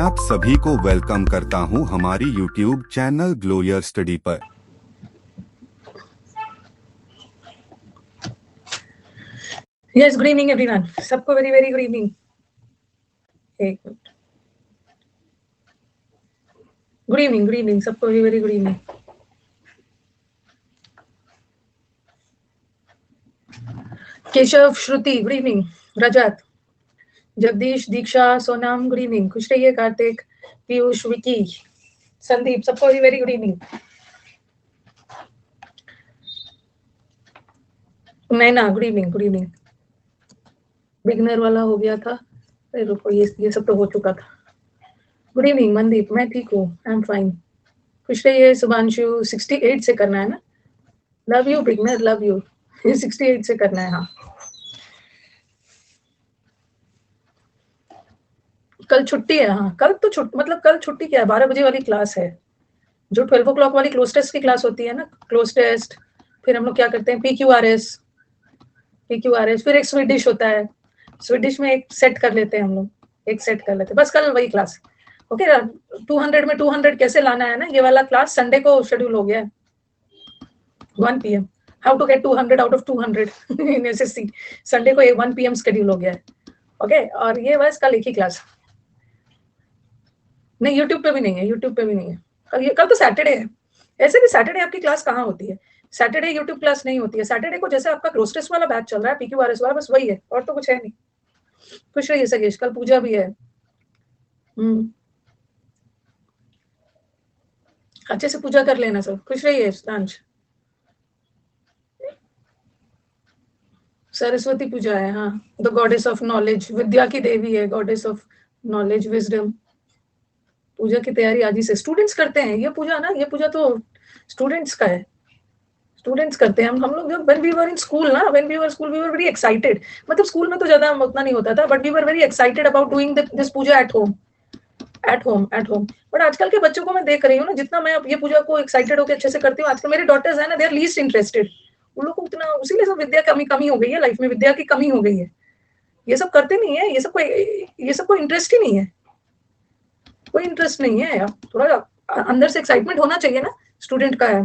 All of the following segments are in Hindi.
आप सभी को वेलकम करता हूं हमारी YouTube channel Glow Your Study पर। Yes, good evening everyone. सबको वेरी वेरी गुड इवनिंग। एक मिनट। गुड इवनिंग सबको very very good evening. Keshav, Shruti good evening. Rajat, Jagdish, Diksha, Sonam good evening. खुश रहिए। कार्तिक, पीयूष, विकी, संदीप, सबको very very good evening. Naina good evening good evening. Beginner वाला हो गया था, रुको, ये सब तो हो चुका था। गुड इवनिंग मनदीप, मैं ठीक हूँ, आई एम फाइन। खुश रहिए। शुभांशु, 68 से करना है ना? Love you beginner, love you. 68 से करना है। हाँ, कल छुट्टी है। हाँ, कल तो मतलब कल छुट्टी क्या है, 12 बजे वाली क्लास है, जो 12 o'clock वाली क्लोज टेस्ट की क्लास होती है ना, क्लोज टेस्ट। फिर हम लोग क्या करते हैं, PQRS, फिर एक स्वीडिश होता है, स्वीडिश में एक सेट कर लेते हैं हम लोग, एक सेट कर लेते हैं, बस कल वही क्लास। ओके, 200 में 200 कैसे लाना है ना, ये वाला क्लास संडे को शेड्यूल हो गया है, 1 PM। How to get 200 out of 200 in SSC। Sunday को 1 PM शेड्यूल हो गया है। ओके, और ये बस कल एक ही क्लास। नहीं, यूट्यूब पे भी नहीं है, यूट्यूब पे भी नहीं है। कल तो सैटरडे है। ऐसे भी सैटरडे आपकी क्लास कहाँ होती है? सैटरडे यूट्यूब क्लास नहीं होती है। सैटरडे को जैसे आपका क्लोज टेस्ट वाला बैच चल रहा है, PQRS वाला, बस वही है, और तो कुछ है नहीं। खुश रहिए सगेश, कल पूजा भी है। अच्छे से पूजा कर लेना सब। खुश रहिए अंश। सरस्वती पूजा है, हाँ, द गॉडेस ऑफ नॉलेज, विद्या की देवी है, गॉडेस ऑफ नॉलेज, विजडम। पूजा की तैयारी आज ही से स्टूडेंट्स करते हैं। ये पूजा ना, ये पूजा तो स्टूडेंट्स का है, स्टूडेंट्स करते हैं। हम लोग जब when we were in school ना, when we were school we were very excited। मतलब स्कूल में तो ज्यादा उतना नहीं होता था, but we were very excited about doing this puja at home। But आजकल के बच्चों को मैं देख रही हूँ ना, जितना मैं ये पूजा को एक्साइटेड होकर अच्छे से करती हूँ, आजकल मेरे डॉटर्स है ना, दे आर लीस्ट इंटरेस्टेड। उन लोग को उतना, उसीलिए सब विद्या कमी हो गई है लाइफ में, विद्या की कमी हो गई है। ये सब करते नहीं है, ये सब को इंटरेस्ट ही नहीं है, कोई इंटरेस्ट नहीं है यार। थोड़ा अंदर से एक्साइटमेंट होना चाहिए ना, स्टूडेंट का है।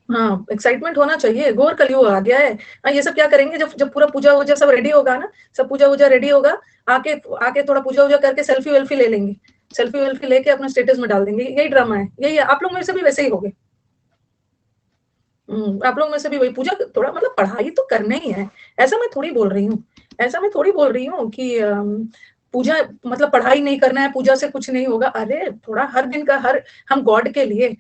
हाँ, एक्साइटमेंट होना चाहिए। घोर कलयुग आ गया है। हाँ, ये सब क्या करेंगे, जब पूरा पूजा वूजा सब रेडी होगा ना, सब पूजा वूजा रेडी होगा, आके थोड़ा पूजा वूजा करके सेल्फी वेल्फी ले लेंगे, सेल्फी वेल्फी लेके अपना स्टेटस में डाल देंगे। यही ड्रामा है, यही है। आप लोग में से भी वैसे ही हो गए। आप लोग में से भी वही पूजा, थोड़ा मतलब पढ़ाई तो करना ही है। ऐसा मैं थोड़ी बोल रही हूँ कि पूजा मतलब पढ़ाई नहीं करना है, पूजा से कुछ नहीं होगा। अरे थोड़ा हर दिन का, हम गॉड के लिए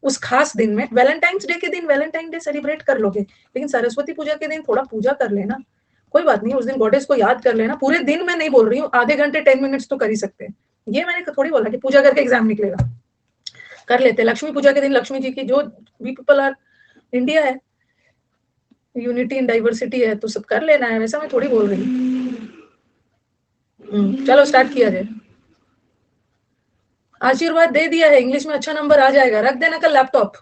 उस खास दिन में, वैलेंटाइंस डे के दिन वैलेंटाइन डे सेलिब्रेट कर लोगे, लेकिन सरस्वती पूजा के दिन थोड़ा पूजा कर लेना। कोई बात नहीं, उस दिन गॉडेस को याद कर लेना। पूरे दिन में नहीं बोल रही हूँ, आधे घंटे 10 मिनट्स तो कर ही सकते हैं। ये मैंने थोड़ी बोला कि पूजा करके एग्जाम निकलेगा। कर लेते हैं लक्ष्मी पूजा के दिन, लक्ष्मी जी की, जो वी पीपल आर, इंडिया है, यूनिटी इन डाइवर्सिटी है, तो सब कर लेना है। वैसा मैं थोड़ी बोल रही हूँ। चलो स्टार्ट किया जाए। आशीर्वाद दे दिया है, इंग्लिश में अच्छा नंबर आ जाएगा। रख देना कल लैपटॉप,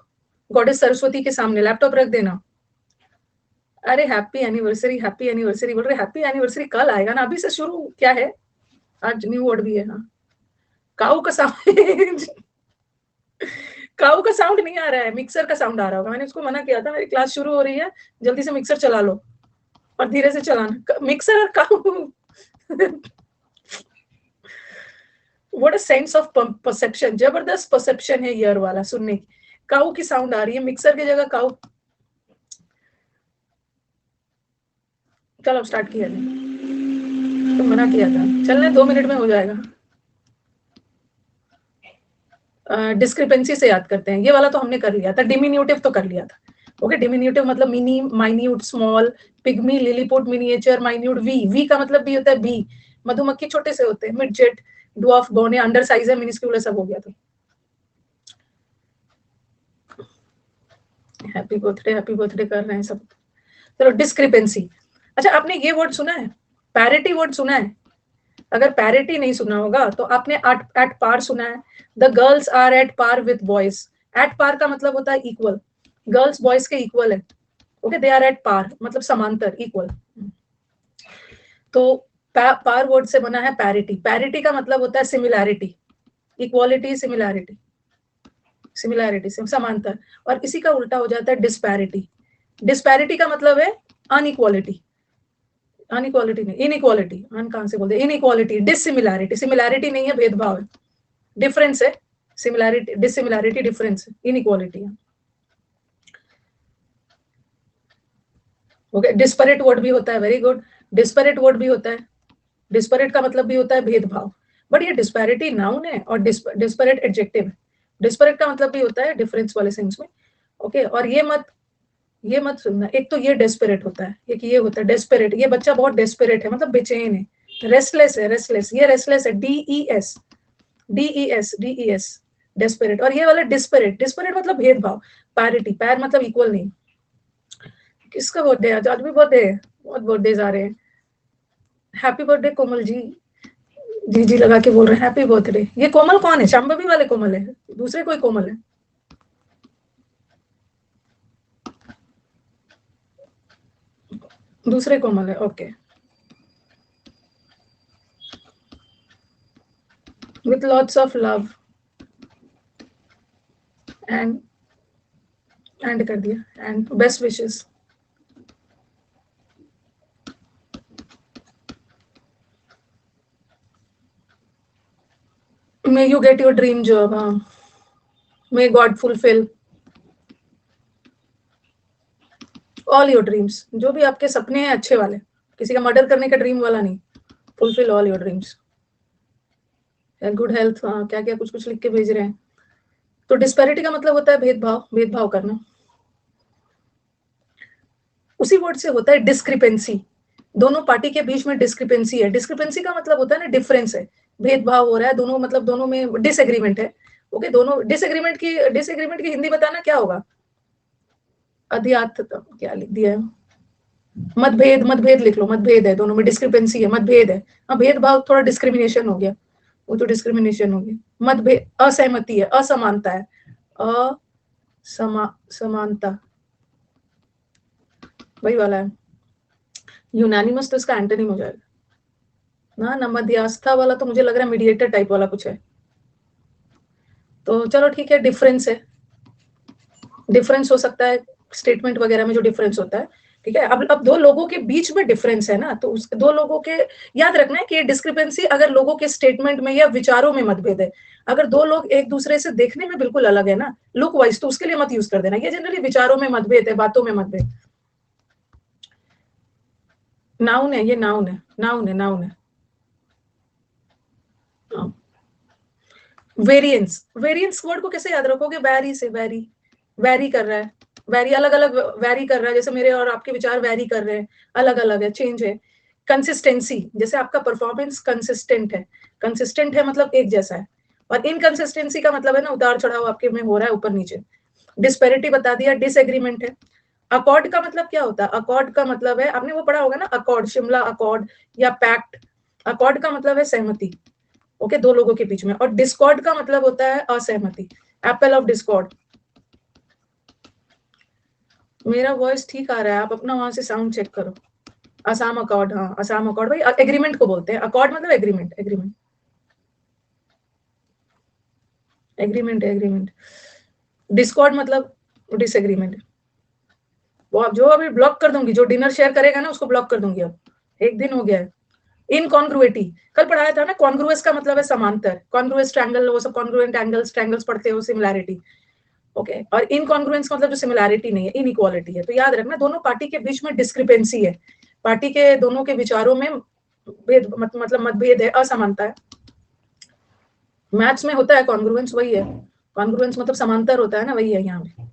गॉडेस सरस्वती के सामने लैपटॉप रख देना। अरे हैप्पी एनिवर्सरी बोल रहे, हैप्पी एनिवर्सरी कल आएगा ना, अभी से शुरू क्या है, आज न्यू वर्ड भी है। हाँ, काऊ का साउंड काऊ का साउंड नहीं आ रहा है, मिक्सर का साउंड आ रहा होगा। मैंने उसको मना किया था, मेरी क्लास शुरू हो रही है, जल्दी से मिक्सर चला लो और धीरे से चलाना। मिक्सर और cow what a sense of perception, जबरदस्त परसेप्शन है ईयर वाला सुनने की। काऊ की साउंड आ रही है, मिक्सर की जगह काऊ। चलो स्टार्ट किया जाए, तो मना किया था, चलने 2 मिनट में हो जाएगा। डिस्क्रिपेंसी से याद करते हैं, ये वाला तो हमने कर लिया था। डिमिन्यूटिव तो कर लिया था। ओके, डिमिन्यूटिव मतलब mini, minute, small, pygmy, Lilliput, miniature, minute. Wee का मतलब भी होता है बी, मधुमक्खी छोटे से होते हैं। मिडजेट, ड्वार्फ, बौने, अंडर साइज है, मिनिस्क्यूल, सब हो गया था। हैप्पी बर्थडे कर रहे हैं सब। चलो, डिस्क्रिपेंसी। अच्छा, आपने ये वर्ड सुना है, पैरिटी वर्ड सुना है? अगर पैरिटी नहीं सुना होगा तो आपने एट पार सुना है। The girls are at par with boys. At par का मतलब होता है इक्वल, गर्ल्स बॉयज के इक्वल है। Okay, they are at par मतलब समांतर, इक्वल। तो पार वर्ड से बना है पैरिटी। पैरिटी का मतलब होता है सिमिलैरिटी, इक्वालिटी, सिमिलैरिटी, सिमिलैरिटी से समांतर, और इसी का उल्टा हो जाता है डिस्पैरिटी। डिस्पैरिटी का मतलब है अनइक्वालिटी, अनइक्वालिटी नहीं, इनइक्वालिटी, अन कहां से बोलते, इनइक्वालिटी। डिसिमिलैरिटी, सिमिलैरिटी नहीं है, भेदभाव है, डिफरेंस है। सिमिलैरिटी, डिसिमिलैरिटी डिफरेंस है, इनइक्वालिटी है। ओके, डिस्पैरेट वर्ड भी होता है, वेरी गुड, डिस्पैरेट वर्ड भी होता है। डिस्पैरेट का मतलब भी होता है भेदभाव, बट ये डिस्पैरिटी नाउन है और डिस्पैरेट एडजेक्टिव है। डिस्पैरेट का मतलब भी होता है डिफरेंस वाले सेंस में। ओके, और ये मत सुनना, एक तो ये डेस्परेट होता है, एक ये होता है डेस्परेट। ये बच्चा बहुत डेस्परेट है, मतलब बेचैन है, रेस्टलेस है, रेस्टलेस, ये रेस्टलेस है, DES, DES, DES, डेस्परेट। और ये वाला डिस्परेट, डिस्परेट मतलब भेदभाव। पैरिटी, पैर मतलब इक्वल नहीं। किसका बर्थडे है आज? आज भी बर्थडे है, बहुत बर्थडे आ रहे हैं। हैप्पी बर्थडे कोमल जी, जी जी लगा के बोल रहे हैं हैप्पी बर्थडे। ये कोमल कौन है? शांभवी वाले कोमल है, दूसरे कोई कोमल है? दूसरे कोमल है, okay. With lots of love and कर दिया, and best wishes. May you get your dream job, हाँ, may God fulfil all your dreams. जो भी आपके सपने हैं अच्छे वाले, किसी का मर्डर करने का ड्रीम वाला नहीं, fulfil all your dreams. Good health, हाँ, क्या क्या कुछ कुछ लिख के भेज रहे हैं। तो डिस्पैरिटी का मतलब होता है भेदभाव, भेदभाव करना। उसी वर्ड से होता है डिस्क्रिपेंसी, दोनों पार्टी के बीच में डिस्क्रिपेंसी है। डिस्क्रिपेंसी का मतलब होता है ना डिफरेंस है, भेदभाव हो रहा है दोनों, मतलब दोनों में डिसएग्रीमेंट है। ओके, दोनों डिसएग्रीमेंट की हिंदी बताना क्या होगा? अध्यात्थ, क्या लिख दिया है? मतभेद, मतभेद लिख लो, मतभेद है, दोनों में डिस्क्रिपेंसी है, मतभेद है। हाँ, भेदभाव थोड़ा डिस्क्रिमिनेशन हो गया, वो तो डिस्क्रिमिनेशन हो गया। मतभेद असहमति है, असमानता है, समानता, वही वाला है। यूनानिमस तो इसका एंटोनिम हो जाएगा ना। मध्यस्थता वाला तो मुझे लग रहा है मीडिएटर टाइप वाला कुछ है। तो चलो ठीक है, डिफरेंस है, डिफरेंस हो सकता है स्टेटमेंट वगैरह में जो डिफरेंस होता है। ठीक है, अब दो लोगों के बीच में डिफरेंस है ना, तो उस दो लोगों के, याद रखना है कि ये डिस्क्रिपेंसी अगर लोगों के स्टेटमेंट में या विचारों में मतभेद है। अगर दो लोग एक दूसरे से देखने में बिल्कुल अलग है ना, लुक वाइज, तो उसके लिए मत यूज कर देना। ये जनरली विचारों में मतभेद है, बातों में मतभेद। नाउन है, ये नाउन है, नाउन है, नाउन है। वेरिएंस, वेरिएंस वर्ड को कैसे याद रखोगे? वैरी से, वैरी, वैरी कर रहा है, वैरी अलग अलग वैरी कर रहा है, जैसे मेरे और आपके विचार वैरी कर रहे हैं, अलग अलग है, चेंज है। कंसिस्टेंसी, जैसे आपका परफॉर्मेंस कंसिस्टेंट है, कंसिस्टेंट है मतलब एक जैसा है, और इनकंसिस्टेंसी का मतलब है ना उतार चढ़ाव आपके में हो रहा है, ऊपर नीचे। डिस्पैरिटी बता दिया, डिसएग्रीमेंट है। अकॉर्ड का मतलब क्या होता है? अकॉर्ड का मतलब है, आपने वो पढ़ा होगा ना, अकॉर्ड, शिमला अकॉर्ड या पैक्ट। अकॉर्ड का मतलब है सहमति, ओके, दो लोगों के बीच में। और डिस्कॉर्ड का मतलब होता है असहमति, एप्पल ऑफ डिस्कॉर्ड। मेरा वॉइस ठीक आ रहा है, आप अपना वहां से साउंड चेक करो। असम अकॉर्ड, हाँ, असम अकॉर्ड भाई एग्रीमेंट को बोलते हैं, अकॉर्ड मतलब agreement, agreement, agreement, agreement. Discord मतलब डिसएग्रीमेंट। वो आप जो अभी ब्लॉक कर दूंगी, जो डिनर शेयर करेगा ना उसको ब्लॉक कर दूंगी अब, एक दिन हो गया है। इनकॉन्ग्रुएटी, कल पढ़ाया था ना, कॉन्ग्रुएस का मतलब है समांतर, कॉन्ग्रुएस ट्रायंगल, वो सब कॉन्ग्रुएंट एंगल्स, ट्रायंगल्स पढ़ते हो, सिमिलैरिटी। ओके, और इनकॉन्ग्रुएंस मतलब जो सिमिलैरिटी नहीं है, इनइक्वालिटी है। तो याद रखना, दोनों पार्टी के बीच में डिस्क्रिपेंसी है, पार्टी के दोनों के विचारों में भेद, मतलब मतभेद है, असमानता है। मैथ्स में होता है कॉन्ग्रुएंस, वही है, कॉन्ग्रुएंस मतलब समांतर होता है ना, वही है यहाँ पे।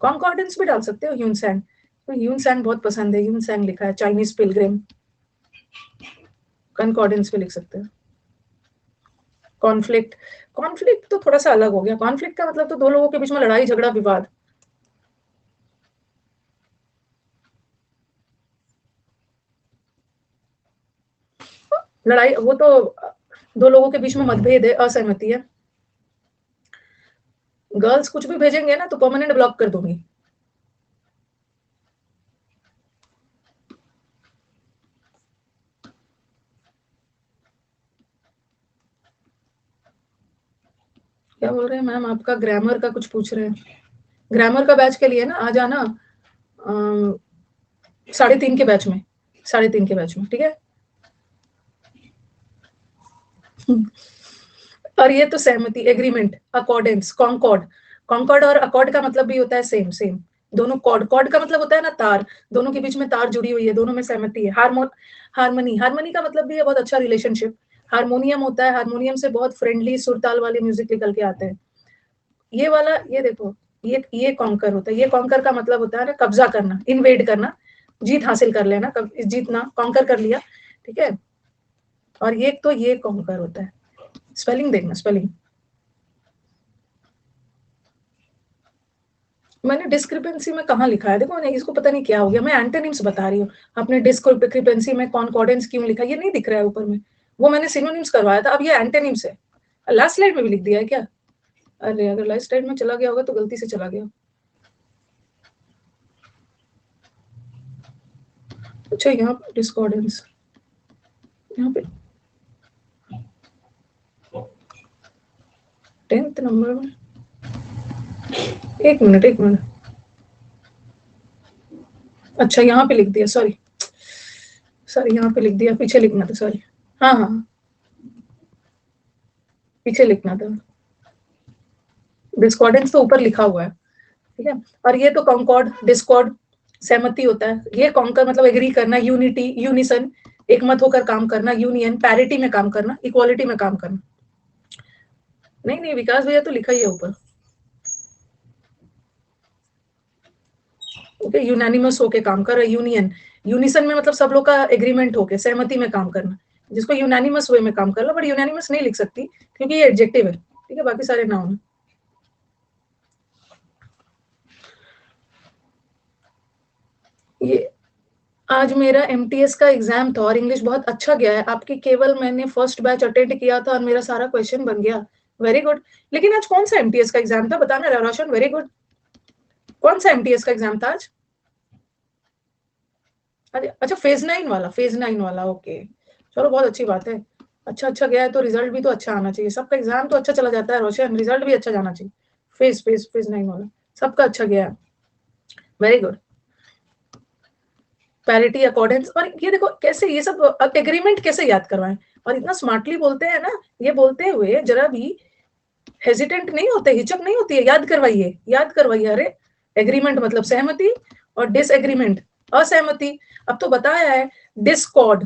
कॉन्कॉर्डेंस भी डाल सकते हो, ह्यूनसैंग, तो ह्यूनसैंग बहुत पसंद है, ह्यूनसैंग लिखा है, चाइनीज पिलग्रिम, कॉन्कॉर्डेंस भी लिख सकते हो। कॉन्फ्लिक्ट, कॉन्फ्लिक्ट तो थोड़ा सा अलग हो गया, कॉन्फ्लिक्ट का मतलब तो दो लोगों के बीच में लड़ाई झगड़ा विवाद। लड़ाई वो तो दो लोगों के बीच में मतभेद है, असहमति है। गर्ल्स कुछ भी भेजेंगे ना तो परमानेंट ब्लॉक कर दूंगी। क्या बोल रहे हैं मैम, आपका ग्रामर का कुछ पूछ रहे हैं। ग्रामर का बैच के लिए ना आ जाना 3:30 के बैच में, 3:30 के बैच में, ठीक है। और ये तो सहमति, एग्रीमेंट, अकॉर्डेंस, कॉन्कॉर्ड। कॉन्कॉर्ड और अकॉर्ड का मतलब भी होता है सेम सेम। दोनों कॉर्ड, कॉर्ड का मतलब होता है ना तार, दोनों के बीच में तार जुड़ी हुई है, दोनों में सहमति है। हारमोनी, हारमोनी का मतलब भी है बहुत अच्छा रिलेशनशिप। हारमोनियम होता है, हारमोनियम से बहुत फ्रेंडली सुरताल वाले म्यूजिक निकल के आते हैं। ये वाला, ये देखो, ये कॉन्कर होता है। ये कॉन्कर का मतलब होता है ना कब्जा करना, इन्वेड करना, जीत हासिल कर लेना, जीतना, कॉन्कर कर लिया, ठीक है। और ये तो ये कॉन्कर होता है। स्पेलिंग देखना, स्पेलिंग। मैंने डिस्क्रिपेंसी में कहाँ लिखा है, देखो नहीं, इसको पता नहीं क्या हो गया। मैं एंटोनिम्स बता रही हूँ, आपने डिस्क्रिपेंसी में कॉन्कॉर्डेंस क्यों लिखा, ये नहीं दिख रहा है ऊपर में। वो मैंने सिनोनिम्स करवाया था, अब ये एंटोनिम्स है। लास्ट स्लाइड में भी लिख दिया है क्या? अरे अगर लास्ट स्लाइड में चला गया होगा तो गलती से चला गया। अच्छा, यहाँ पे डिस्कॉर्डेंस, यहाँ पे 10th नंबर में, एक मिनट एक मिनट। अच्छा यहाँ पे लिख दिया, सॉरी सॉरी, यहाँ पे लिख दिया, पीछे लिखना था, सॉरी। हाँ हाँ, पीछे लिखना था। डिस्कॉर्डेंस तो ऊपर लिखा हुआ है, ठीक है। और ये तो कॉन्कॉर्ड, डिस्कॉर्ड सहमति होता है। ये कॉन्कर मतलब एग्री करना, यूनिटी, यूनिसन, एक मत होकर काम करना, यूनियन पैरिटी में काम करना, इक्वालिटी में काम करना। नहीं नहीं, विकास भैया तो लिखा ही है ऊपर। ओके, यूनानिमस होके काम कर रहा है, यूनियन, यूनिसन में मतलब सब लोग का एग्रीमेंट होके, सहमति में काम करना, जिसको यूनानिमस वे में काम करना। बट यूनानिमस नहीं लिख सकती क्योंकि ये एडजेक्टिव है, ठीक है, बाकी सारे नाउन है। ये आज मेरा एमटीएस का एग्जाम था और इंग्लिश बहुत अच्छा गया है। आपकी केवल मैंने फर्स्ट बैच अटेंड किया था और मेरा सारा क्वेश्चन बन गया। Very good. लेकिन आज कौन सा एमटीएस का एग्जाम था बताना रोशन, वेरी गुड। कौन सा एमटीएस का एग्जाम था आज? अच्छा, फेज 9 वाला, फेज 9 वाला, ओके। चलो बहुत अच्छी बात है। अच्छा अच्छा गया है तो रिजल्ट भी तो अच्छा आना चाहिए। सबका एग्जाम तो अच्छा चला जाता है रोशन, रिजल्ट भी अच्छा जाना चाहिए। फेज 9 वाला सबका अच्छा गया है, वेरी गुड। पैरिटी, अकॉर्डेंस, और ये देखो कैसे ये सब एग्रीमेंट कैसे याद करवाएं। और इतना स्मार्टली बोलते हैं ना, ये बोलते हुए जरा भी हेजिटेंट नहीं होते, हिचक नहीं होती है। याद करवाइए, याद करवाइए। अरे एग्रीमेंट मतलब सहमति और डिसएग्रीमेंट असहमति। अब तो बताया है डिस्कॉर्ड,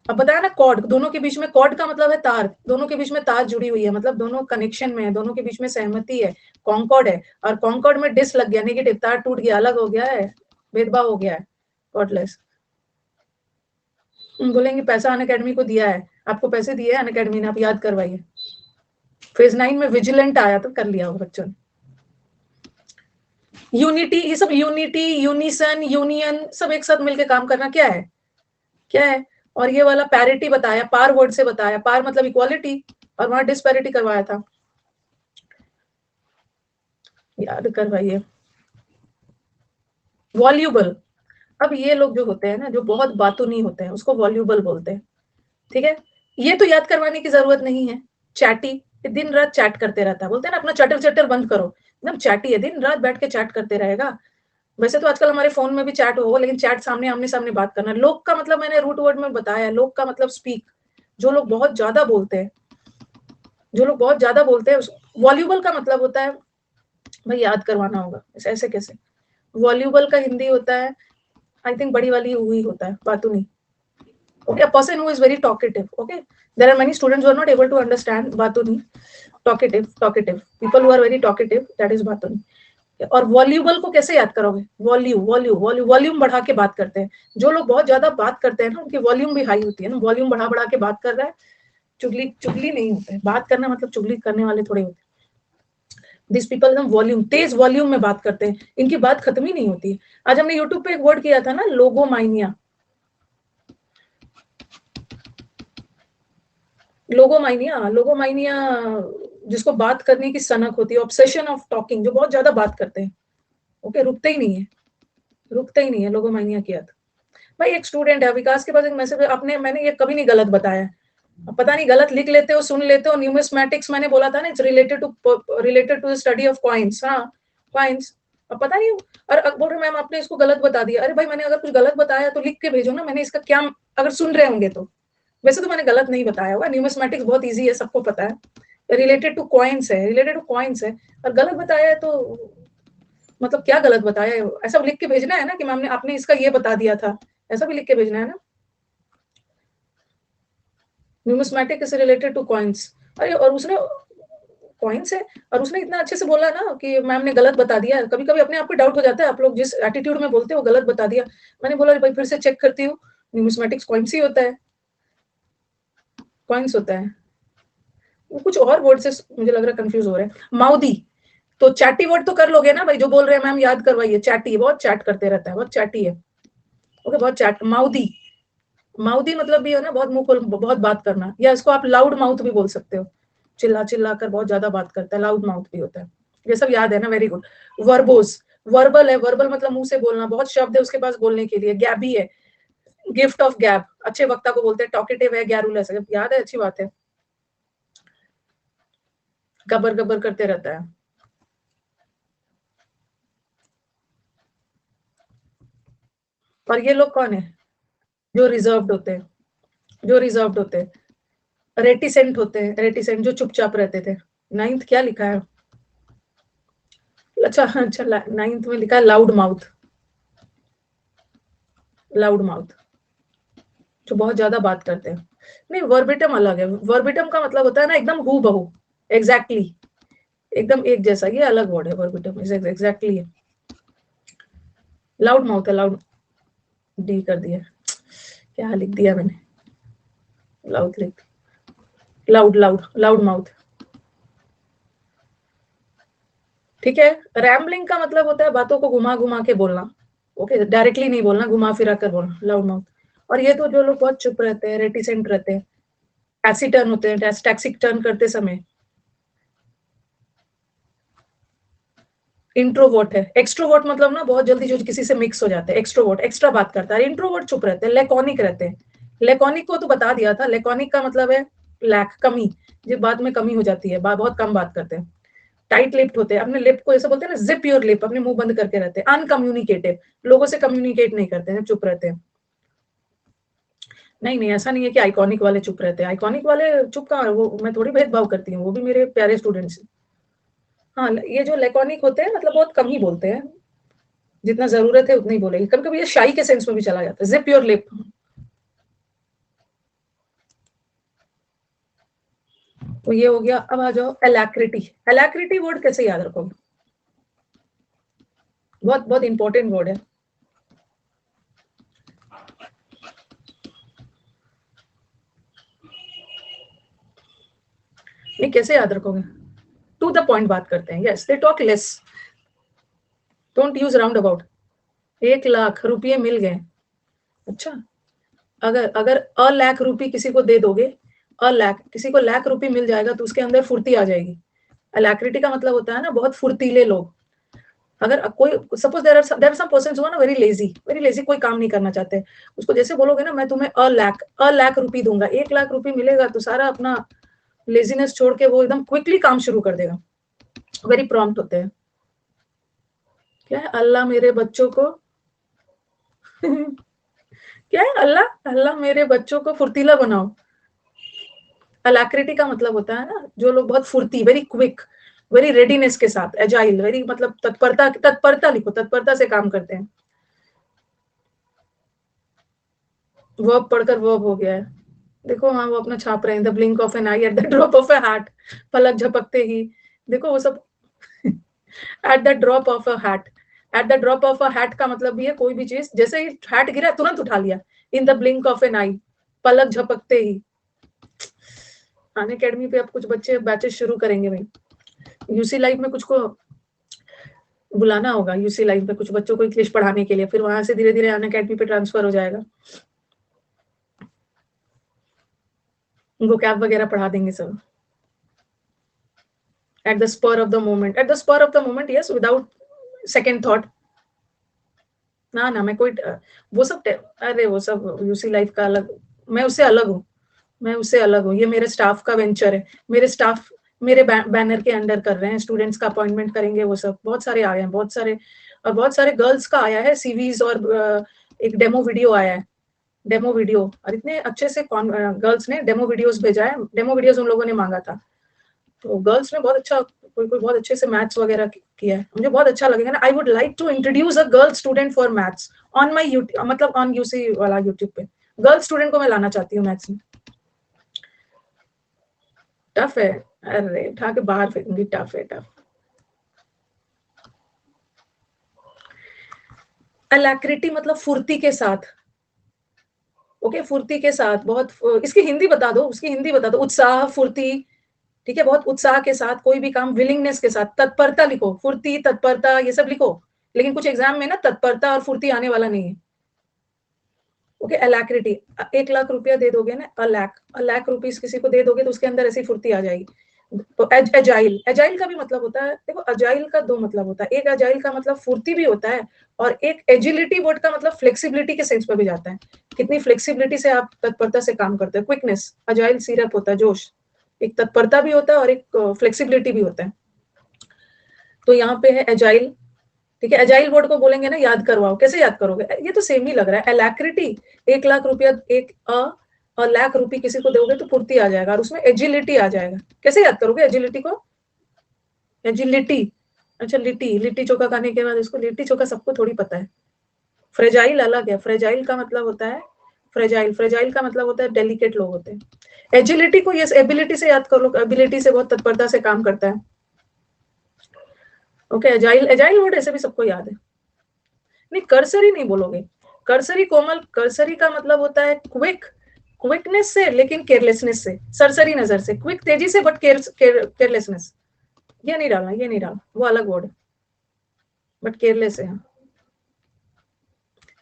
अब बताया ना कॉर्ड, दोनों के बीच में, कॉर्ड का मतलब है तार, दोनों के बीच में तार जुड़ी हुई है, मतलब दोनों कनेक्शन में है, दोनों के बीच में सहमति है, कॉन्कॉर्ड है। और कॉन्कॉर्ड में डिस लग गया, नेगेटिव, तार टूट गया, अलग हो गया है, भेदभाव हो गया है, कॉर्डलेस। बोलेंगे पैसा अनअकैडमी को दिया है, आपको पैसे दिए अनअकैडमी ने, आप याद करवाइए। फेज 9 में विजिलेंट आया तो कर लिया होगा बच्चों ने। यूनिटी, ये सब यूनिटी, यूनिसन, यूनियन, सब एक साथ मिलकर काम करना क्या है, क्या है। और ये वाला पैरिटी बताया, पार वर्ड से बताया, पार मतलब इक्वालिटी, और वहां डिस्पैरिटी करवाया था, याद करवाइए। वॉल्यूबल, अब ये लोग जो होते हैं ना, जो बहुत बातूनी होते हैं, उसको वॉल्यूबल बोलते हैं, ठीक है। ये तो याद करवाने की जरूरत नहीं है। चैटी, दिन रात चैट करते रहता है, बोलते हैं ना अपना चटर चटर बंद करो, एकदम चैटी है, दिन रात बैठ के चैट करते रहेगा। वैसे तो आजकल हमारे फोन में भी चैट हो, लेकिन चैट सामने आमने सामने बात करना। लोग का मतलब मैंने रूट वर्ड में बताया है, लोग का मतलब स्पीक, जो लोग बहुत ज्यादा बोलते हैं, जो लोग बहुत ज्यादा बोलते हैं। वॉल्यूबल का मतलब होता है, भाई याद करवाना होगा, ऐसे कैसे। वॉल्यूबल का हिंदी होता है, आई थिंक बड़ी वाली हुई होता है, बातूनी। Okay, a person who is very talkative. Okay, there are many students who are not able to understand बातूनी, talkative people who are very talkative, that is बातूनी। और वॉल्यूबल को कैसे याद करोगे, वॉल्यूम बढ़ा के बात करते हैं। जो लोग बहुत ज्यादा बात करते हैं ना, उनकी वॉल्यूम भी हाई होती है ना, वॉल्यूम बढ़ा बढ़ा के बात कर रहा है। चुगली चुगली नहीं होता है, बात करना मतलब चुगली करने वाले थोड़े होते हैं। दिस पीपल एकदम वॉल्यूम, तेज वॉल्यूम में बात करते हैं, इनकी बात खत्म ही नहीं होती है। आज हमने यूट्यूब पे एक वर्ड किया था ना, लोगोमाइनिया, लोगोमाइनिया जिसको बात करने की सनक होती है, ऑब्सेशन ऑफ टॉकिंग, जो बहुत ज्यादा बात करते हैं। ओके, रुकते ही नहीं है, रुकते ही नहीं है लोगोमाइनिया की आदत। भाई एक स्टूडेंट है विकास के पास एक मैसेज, आपने, मैंने ये कभी नहीं गलत बताया, पता नहीं गलत लिख लेते हो, सुन लेते हो। न्यूमिस्मैटिक्स मैंने बोला था ना, it's related to the study of coins. हाँ, कॉइन्स। अब पता नहीं, और बोल रहे मैम आपने इसको गलत बता दिया। अरे भाई मैंने अगर कुछ गलत बताया तो लिख के भेजो ना, मैंने इसका क्या, अगर सुन रहे होंगे तो। वैसे तो मैंने गलत नहीं बताया होगा, न्यूमिस्मैटिक्स बहुत ईजी है, सबको पता है, रिलेटेड टू कॉइन्स है, रिलेटेड टू कॉइन्स है। और गलत बताया है तो मतलब क्या गलत बताया है, ऐसा लिख के भेजना है ना कि मैम ने आपने इसका ये बता दिया था, ऐसा भी लिख के भेजना है ना। Numismatic is related two coins. अरे और उसने कॉइन्स है, और उसने इतना अच्छे से बोला ना कि मैम ने गलत बता दिया। कभी कभी अपने आप को डाउट हो जाता है, आप लोग जिस एटीट्यूड में बोलते हो गलत बता दिया। मैंने बोला भाई फिर से चेक करती हूँ, न्यूमिस्मैटिक्स कॉइन्स ही होता है, कॉइन्स होता है। वो कुछ और वर्ड से मुझे लग रहा है कंफ्यूज हो रहे हैं। माउदी, तो चैटी वर्ड तो कर लोगे ना भाई, जो बोल रहे हैं मैम याद करवाइए। चैटी, बहुत चैट करते रहता है, बहुत चैटी है। ओके, बहुत चैट। माउदी, माउदी मतलब भी है ना बहुत मुंह खोल, बहुत बात करना, या इसको आप लाउड माउथ भी बोल सकते हो। चिल्ला चिल्ला कर बहुत ज्यादा बात करता है, लाउड माउथ भी होता है। ये सब याद है ना, वेरी गुड। वर्बोस, वर्बल है, वर्बल मतलब मुंह से बोलना, बहुत शब्द है उसके पास बोलने के लिए। गैबी है, गिफ्ट ऑफ गैब, अच्छे वक्ता को बोलते हैं। टॉकेटिव है, गैरुलस है, याद है, अच्छी बात है। गबर गबर करते रहता है। और ये लोग कौन है, जो रिजर्व्ड होते हैं, जो रिजर्व्ड होते हैं। रेटिसेंट होते हैं, रेटिसेंट जो चुपचाप रहते थे। नाइन्थ क्या लिखा है, अच्छा अच्छा, नाइन्थ में लिखा है लाउड माउथ। लाउड माउथ जो बहुत ज्यादा बात करते हैं। नहीं, वर्बिटम अलग है। वर्बिटम का मतलब होता है ना एकदम हू बहू, एग्जैक्टली, एकदम एक जैसा। ये अलग वर्ड है, वर्बिटम एग्जैक्टली है। लाउड माउथ है, लाउड, डी कर दिया, क्या लिख दिया मैंने, लाउड लिख, लाउड लाउड लाउड माउथ। ठीक है। रैम्बलिंग का मतलब होता है बातों को घुमा घुमा के बोलना। ओके, डायरेक्टली नहीं बोलना, घुमा फिरा कर बोलना, लाउड माउथ। और ये तो जो लोग बहुत चुप रहते हैं, रेटिसेंट रहते हैं, टैसिटर्न होते हैं, टैक्सिक टर्न करते समय। इंट्रोवर्ट है। एक्सट्रोवर्ट मतलब ना बहुत जल्दी जो किसी से मिक्स हो जाते हैं, एक्सट्रोवर्ट एक्स्ट्रा बात करता है। इंट्रोवर्ट चुप रहते हैं, लेकॉनिक रहते हैं। लेकॉनिक को तो बता दिया था, लेकॉनिक का मतलब है लैक, कमी, जो बात में कमी हो जाती है, बहुत कम बात करते हैं। टाइट लिप्ड होते हैं, अपने लिप को ऐसे बोलते हैं ना, जिप योर लिप, अपने मुंह बंद करके रहते हैं। अनकम्युनिकेटिव, लोगों से कम्युनिकेट नहीं करते हैं, चुप रहते हैं। नहीं नहीं, ऐसा नहीं है कि आइकॉनिक वाले चुप रहते हैं। आइकॉनिक वाले चुप कहाँ, वो मैं थोड़ी भेदभाव करती हूँ, वो भी मेरे प्यारे स्टूडेंट्स। हाँ, ये जो लेकॉनिक होते हैं मतलब बहुत कम ही बोलते हैं, जितना जरूरत है उतना ही बोलेंगे। कभी कभी ये शाई के सेंस में भी चला जाता है, जिप योर लिप। तो ये हो गया। अब आ जाओ एलैक्रिटी। एलैक्रिटी वर्ड कैसे याद रखोगे, बहुत बहुत इंपॉर्टेंट वर्ड है। नहीं, कैसे याद रखोगे, टू द पॉइंट बात करते हैं। Yes, they talk less, don't use round about. 1 lakh रुपये मिल गए, अच्छा, अगर अगर लाख रुपये किसी को दे दोगे, लाख किसी को लाख रुपये मिल जाएगा तो उसके अंदर फुर्ती आ जाएगी। अलैक्रिटी का मतलब होता है ना बहुत फुर्तीले लोग। अगर कोई suppose there are some persons who are ना वेरी लेजी, वेरी लेजी, कोई काम नहीं करना चाहते, उसको जैसे बोलोगे ना मैं तुम्हें लाख रुपये दूंगा, 1 लाख रुपये मिलेगा, तो सारा अपना लेजीनेस छोड़ के वो एकदम क्विकली काम शुरू कर देगा। वेरी प्रॉम्प्ट होते हैं। क्या है, अल्लाह मेरे बच्चों को क्या है, अल्लाह अल्लाह मेरे बच्चों को फुर्तीला बनाओ। अलैक्रिटी का मतलब होता है ना जो लोग बहुत फुर्ती, वेरी क्विक, वेरी रेडीनेस के साथ, एजाइल, वेरी मतलब तत्परता, तत्परता लिखो, तत्परता से काम करते हैं। वर्ब पढ़कर वर्ब हो गया है, देखो। हाँ, वो अपना छाप रहे हैं, the blink of an eye, at the drop of a hat, पलक झपकते ही। देखो वो सब at the drop of a hat. At the drop of a hat का मतलब भी है कोई भी चीज, जैसे ही हैट गिरा तुरंत उठा लिया। In the blink of an eye, पलक झपकते ही। अन अकेडमी पे अब कुछ बच्चे बैचेस शुरू करेंगे भाई। यूसी लाइव में कुछ को बुलाना होगा, यूसी लाइव में कुछ बच्चों को इंग्लिश पढ़ाने के लिए, फिर वहां से धीरे धीरे अन अकेडमी पे ट्रांसफर हो जाएगा, उनको कैब वगैरह पढ़ा देंगे सब। At the spur of the moment, at the spur of the moment, yes, without second thought. ना ना, मैं कोई वो सब अरे वो सब यूसी लाइफ का अलग, मैं उससे अलग हूँ। मैं उससे अलग हूँ, ये मेरे स्टाफ का वेंचर है, मेरे स्टाफ मेरे बैनर के अंडर कर रहे हैं, स्टूडेंट्स का अपॉइंटमेंट करेंगे, वो सब बहुत सारे आए हैं, बहुत सारे गर्ल्स का आया है सीवीज, और एक डेमो वीडियो आया है, डेमो वीडियो, और इतने अच्छे से गर्ल्स ने डेमो वीडियोस भेजा है, डेमो वीडियोस उन लोगों ने मांगा था, तो गर्ल्स ने बहुत अच्छा, कोई बहुत अच्छे से मैथ्स वगैरह किया है, मुझे बहुत अच्छा लगेगा ना। I would like to introduce a girl student for maths on my YouTube, मतलब ऑन यूसी वाला यूट्यूब पे गर्ल स्टूडेंट को मैं लाना चाहती हूँ मैथ्स में। टफ है, अरे उठा के बाहर फेंकूंगी, टफ है, टफ। अलैक्रिटी मतलब फुर्ती के साथ, ओके, फुर्ती के साथ, बहुत, इसकी हिंदी बता दो, उसकी हिंदी बता दो, उत्साह, फुर्ती, ठीक है, बहुत उत्साह के साथ कोई भी काम, विलिंगनेस के साथ, तत्परता लिखो, फुर्ती, तत्परता, ये सब लिखो, लेकिन कुछ एग्जाम में ना तत्परता और फुर्ती आने वाला नहीं है, ओके। अलैक्रिटी, 1 लाख रुपया दे दोगे ना, अ लाख रुपीस किसी को दे दोगे तो उसके अंदर ऐसी फुर्ती आ जाएगी। तो एजाइल, एजाइल का भी मतलब होता है, देखो एजाइल का 2 मतलब होता है, एक एजाइल का मतलब फुर्ती भी होता है, और एक एजिलिटी वर्ड का मतलब फ्लेक्सिबिलिटी के सेंस में भी जाता है, कितनी फ्लेक्सिबिलिटी से आप तत्परता से काम करते हैं, क्विकनेस, एजाइल सिरप होता है, जोश, एक तत्परता भी होता है और एक फ्लेक्सिबिलिटी भी होता है, तो यहाँ पे है एजाइल, ठीक है। एजाइल वर्ड को बोलेंगे ना, याद करवाओ, कैसे याद करोगे, ये तो सेम ही लग रहा है, अलैक्रिटी, 1 लाख रुपया, अ लाख रुपए किसी को दोगे तो फुर्ती आ जाएगा, और उसमें एजिलिटी आ जाएगा, कैसे याद करोगे एजिलिटी को, एजिलिटी, अच्छा, लिट्टी लिट्टी चोखा खाने के बाद इसको लिट्टी चोखा सबको थोड़ी पता है। फ्रेजाइल अलग है, फ्रेजाइल का मतलब होता है, फ्रेजाइल का मतलब होता है डेलिकेट लोग होते हैं। एजिलिटी को ये एबिलिटी से याद कर लो, एबिलिटी से बहुत तत्परता से काम करता है, ओके। एजाइल, एजाइल वर्ड ऐसे भी सबको याद है, नहीं कर्सरी नहीं बोलोगे, कर्सरी कोमल, कर्सरी का मतलब होता है क्विक, क्विकनेस से लेकिन केयरलेसनेस से, सरसरी नजर से, क्विक तेजी से बट केयरलेसनेस, ये नहीं डालना, ये नहीं डालना, वो अलग वर्ड, बट केयरलेस है।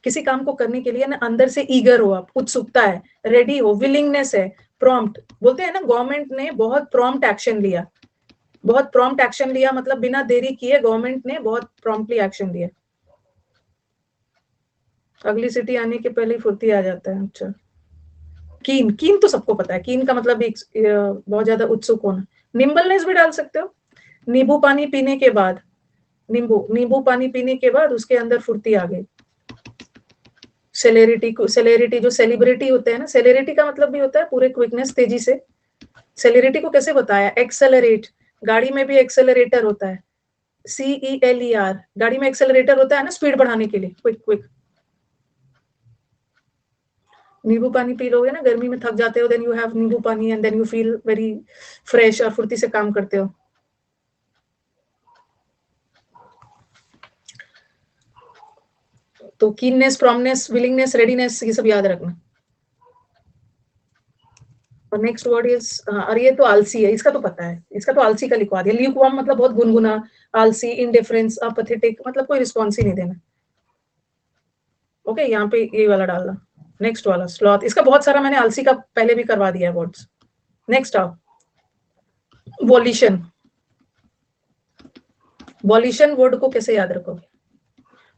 किसी काम को करने के लिए ना अंदर से ईगर हो आप, उत्सुकता है, रेडी हो, विलिंगनेस है, प्रॉम्प्ट, बोलते हैं ना गवर्नमेंट ने बहुत प्रॉम्प्ट एक्शन लिया, बहुत प्रॉम्प्ट एक्शन लिया मतलब बिना देरी किए गवर्नमेंट ने बहुत प्रॉम्प्टली एक्शन लिया, अगली सिटी आने के पहले ही फुर्ती आ जाता है, अच्छा। कीन, कीन तो सबको पता है, कीन का मतलब एक बहुत ज्यादा उत्सुक होना, निम्बलनेस भी डाल सकते हो, नींबू पानी पीने के बाद, नींबू पानी पीने के बाद उसके अंदर फुर्ती आ गई। सेलेरिटी को, सेलेरिटी जो सेलिब्रिटी होते हैं ना, सेलेरिटी का मतलब भी होता है पूरे क्विकनेस, तेजी से। सेलेरिटी को कैसे बताया, एक्सेलरेट, गाड़ी में भी एक्सेलरेटर होता है, CELER, गाड़ी में एक्सेलरेटर होता है ना स्पीड बढ़ाने के लिए, क्विक क्विक। नींबू पानी पी लोगे ना, गर्मी में थक जाते हो, then you have nimbu pani and then you feel very fresh, और फुर्ती से काम करते हो। तो कीननेस, प्रॉम्नेस, विलिंगनेस, रेडीनेस, ये सब याद रखना। और नेक्स्ट वर्ड इज, और ये तो आलसी है, इसका तो पता है, इसका तो आलसी का लिखवा दिया, ल्यूकवार्म मतलब बहुत गुनगुना, आलसी, इंडिफरेंस, अपैथेटिक मतलब कोई रिस्पॉन्स ही नहीं देना, ओके। यहाँ पे ये वाला डालना, नेक्स्ट वाला स्लॉथ, इसका बहुत सारा मैंने आलसी का पहले भी करवा दिया है वर्ड्स। नेक्स्ट आओ, वॉल्यूशन, वॉल्यूशन वर्ड को कैसे याद रखोगे,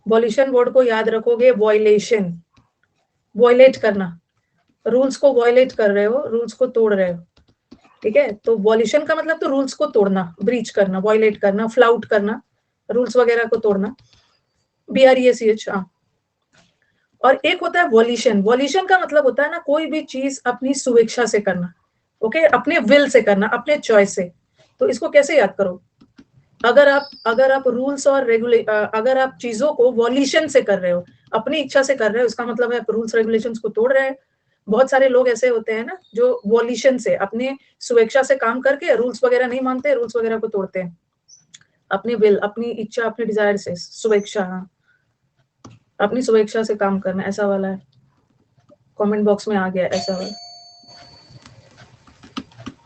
वॉल्यूशन वर्ड को याद रखोगे, वॉयलेशन, वॉयलेट करना, रूल्स को वॉयलेट कर रहे हो, रूल्स को तोड़ रहे हो, ठीक है। तो वॉल्यूशन का मतलब तो रूल्स को तोड़ना, ब्रीच करना, वॉयलेट करना, फ्लाउट करना, रूल्स वगैरह को तोड़ना, BREACH, हाँ। और एक होता है वॉल्यूशन, वॉल्यूशन का मतलब होता है ना कोई भी चीज अपनी स्वेच्छा से करना, ओके, अपने विल से करना, अपने चॉइस से। तो इसको कैसे याद करो, अगर आप रूल्स और अगर आप चीजों को वॉल्यूशन से कर रहे हो, अपनी इच्छा से कर रहे हो, इसका मतलब है आप रूल्स रेगुलेशंस को तोड़ रहे हैं। बहुत सारे लोग ऐसे होते हैं ना जो वॉल्यूशन से, अपने स्वेच्छा से काम करके रूल्स वगैरह नहीं मानते, रूल्स वगैरह को तोड़ते हैं, अपनी विल, अपनी इच्छा, अपने डिजायर से, स्वेच्छा, हाँ, अपनी स्वेच्छा से काम करना, ऐसा वाला है, कमेंट बॉक्स में आ गया ऐसा वाला,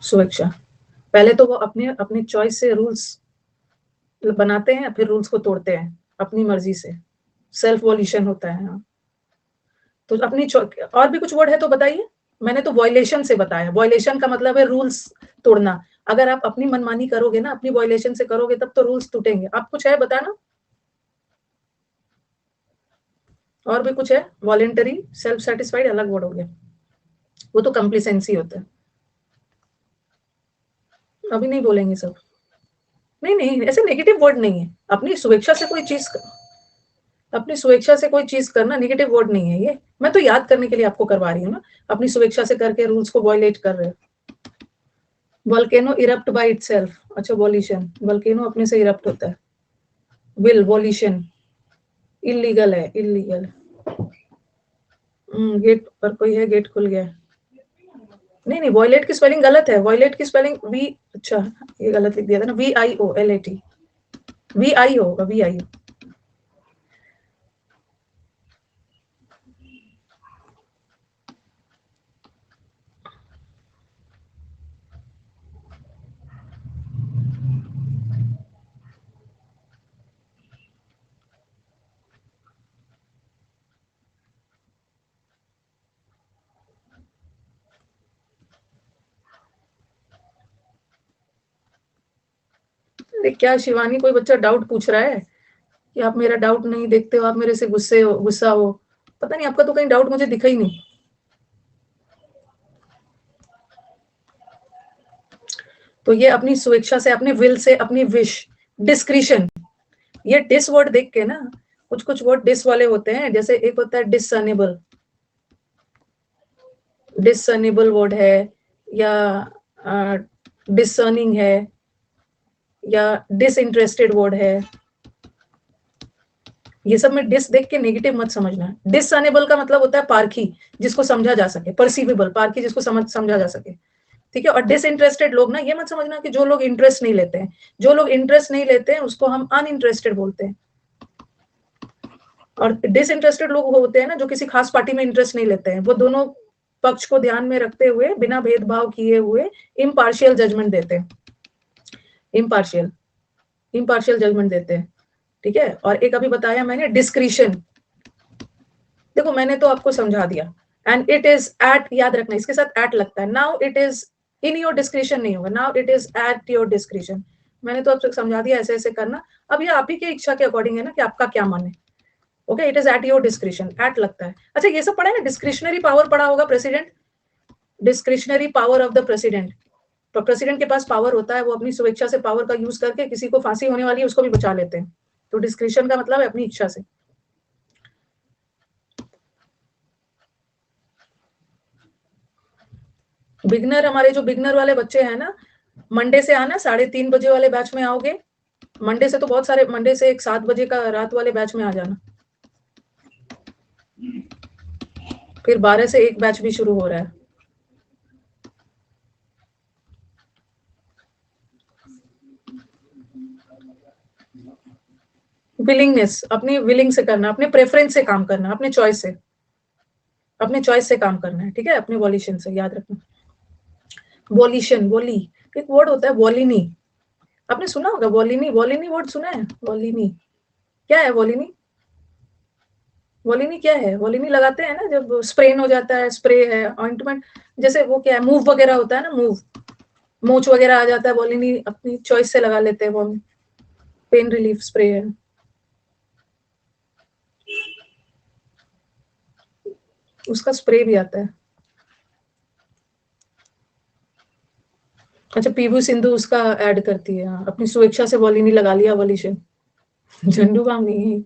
स्वेच्छा। पहले तो वो अपने अपने चॉइस से रूल्स बनाते हैं, फिर रूल्स को तोड़ते हैं अपनी मर्जी से, सेल्फ वॉल्यूशन होता है, हाँ। तो अपनी और भी कुछ वर्ड है तो बताइए, मैंने तो वॉयलेशन से बताया, वॉयलेशन का मतलब है रूल्स तोड़ना, अगर आप अपनी मनमानी करोगे ना, अपनी वॉयलेशन से करोगे तब तो रूल्स टूटेंगे। आप कुछ है बताना, और भी कुछ है, वॉलेंटरी, सेल्फ सेटिस्फाइड अलग वर्ड हो गया, वो तो कंप्लिसेंसी होता है। अभी नहीं बोलेंगे सब। नहीं, ऐसे नेगेटिव वर्ड नहीं है। अपनी स्वेच्छा से कोई चीज़ करना नेगेटिव वर्ड नहीं है ये। मैं तो याद करने के लिए आपको करवा रही हूँ ना, अपनी स्वेच्छा से करके रूल्स को वायलेट कर रहे हो। वोल्केनो इरप्ट बाय इटसेल्फ, अच्छा वॉल्यूशन, वोल्केनो अपने से इरप्ट होता है। विल, वॉल्यूशन, इलीगल है, इलीगल। गेट पर कोई है, गेट खुल गया। नहीं, वॉयलेट की स्पेलिंग गलत है। वॉयलेट की स्पेलिंग वी, अच्छा ये गलत लिख दिया था ना, VIOLAT, VI होगा, VI। अरे क्या शिवानी, कोई बच्चा डाउट पूछ रहा है कि आप मेरा डाउट नहीं देखते हो, आप मेरे से गुस्सा हो। पता नहीं, आपका तो कहीं डाउट मुझे दिखा ही नहीं। तो ये अपनी स्वेच्छा से, अपने विल से, अपनी विश, डिस्क्रिशन। ये डिस वर्ड देख के ना, कुछ वर्ड डिस वाले होते हैं। जैसे एक होता है डिसर्नेबल, डिसर्नेबल वर्ड है, या डिसर्निंग है, या डिसइंटरेस्टेड वर्ड है। ये सब में डिस देख के नेगेटिव मत समझना। डिसर्नेबल का मतलब होता है पारखी, जिसको समझा जा सके, परसीवेबल, पारखी जिसको समझा जा सके, ठीक है। और डिसइंटरेस्टेड लोग ना, ये मत समझना कि जो लोग इंटरेस्ट नहीं लेते हैं। जो लोग इंटरेस्ट नहीं लेते हैं उसको हम अनइंटरेस्टेड बोलते हैं। और डिसइंटरेस्टेड लोग होते हैं ना, जो किसी खास पार्टी में इंटरेस्ट नहीं लेते हैं। वो दोनों पक्ष को ध्यान में रखते हुए, बिना भेदभाव किए हुए इम्पार्शियल जजमेंट देते हैं। इम्पार्शियल जजमेंट देते हैं, ठीक है। और एक अभी बताया मैंने डिस्क्रिशन। देखो मैंने तो आपको समझा दिया। एंड इट इज एट, याद रखना इसके साथ एट लगता है। Now it is in your discretion नहीं होगा, now it is at your discretion. मैंने तो आपसे समझा दिया ऐसे ऐसे करना। अब ये आप ही की इच्छा के अकॉर्डिंग है ना कि आपका क्या मन है। Okay, it is at your discretion, at लगता है। अच्छा ये सब पढ़ा है ना, डिस्क्रिशनरी पावर पढ़ा होगा, president, discretionary power of the president. तो प्रेसिडेंट के पास पावर होता है, वो अपनी स्वेच्छा से पावर का यूज करके किसी को फांसी होने वाली है उसको भी बचा लेते हैं। तो डिस्क्रिशन का मतलब है अपनी इच्छा से। बिगनर, हमारे जो बिगनर वाले बच्चे हैं ना, मंडे से आना, 3:30 बजे वाले बैच में आओगे। मंडे से तो बहुत सारे, मंडे से एक 7 बजे का रात वाले बैच में आ जाना। फिर 12 से 1 बैच भी शुरू हो रहा है। विलिंगनेस, अपनी विलिंग से करना, अपने प्रेफरेंस से काम करना, अपने चॉइस से, अपने चॉइस से काम करना है, ठीक है, अपने वॉल्यूशन से, याद रखना। वॉल्यूशन, वॉली, एक वर्ड होता है वॉलिनी, आपने सुना होगा वॉलिनी। वॉलिनी वर्ड सुना है? वॉलिनी क्या है? वॉलिनी, वॉलिनी क्या है? वॉलिनी लगाते हैं ना जब स्प्रेन हो जाता है, स्प्रे है, ऑइंटमेंट, जैसे वो क्या है, मूव वगैरह होता है ना, मूव, मोच वगैरह आ जाता है, वॉलिनी अपनी चॉइस से लगा लेते हैं। वो पेन रिलीफ स्प्रे है। उसका स्प्रे भी आता है। अच्छा, पीवी सिंधु उसका ऐड करती है, हाँ, अपनी स्वेच्छा से वॉलिनी लगा लिया, वॉल्यूशन। झंडू बाम नहीं,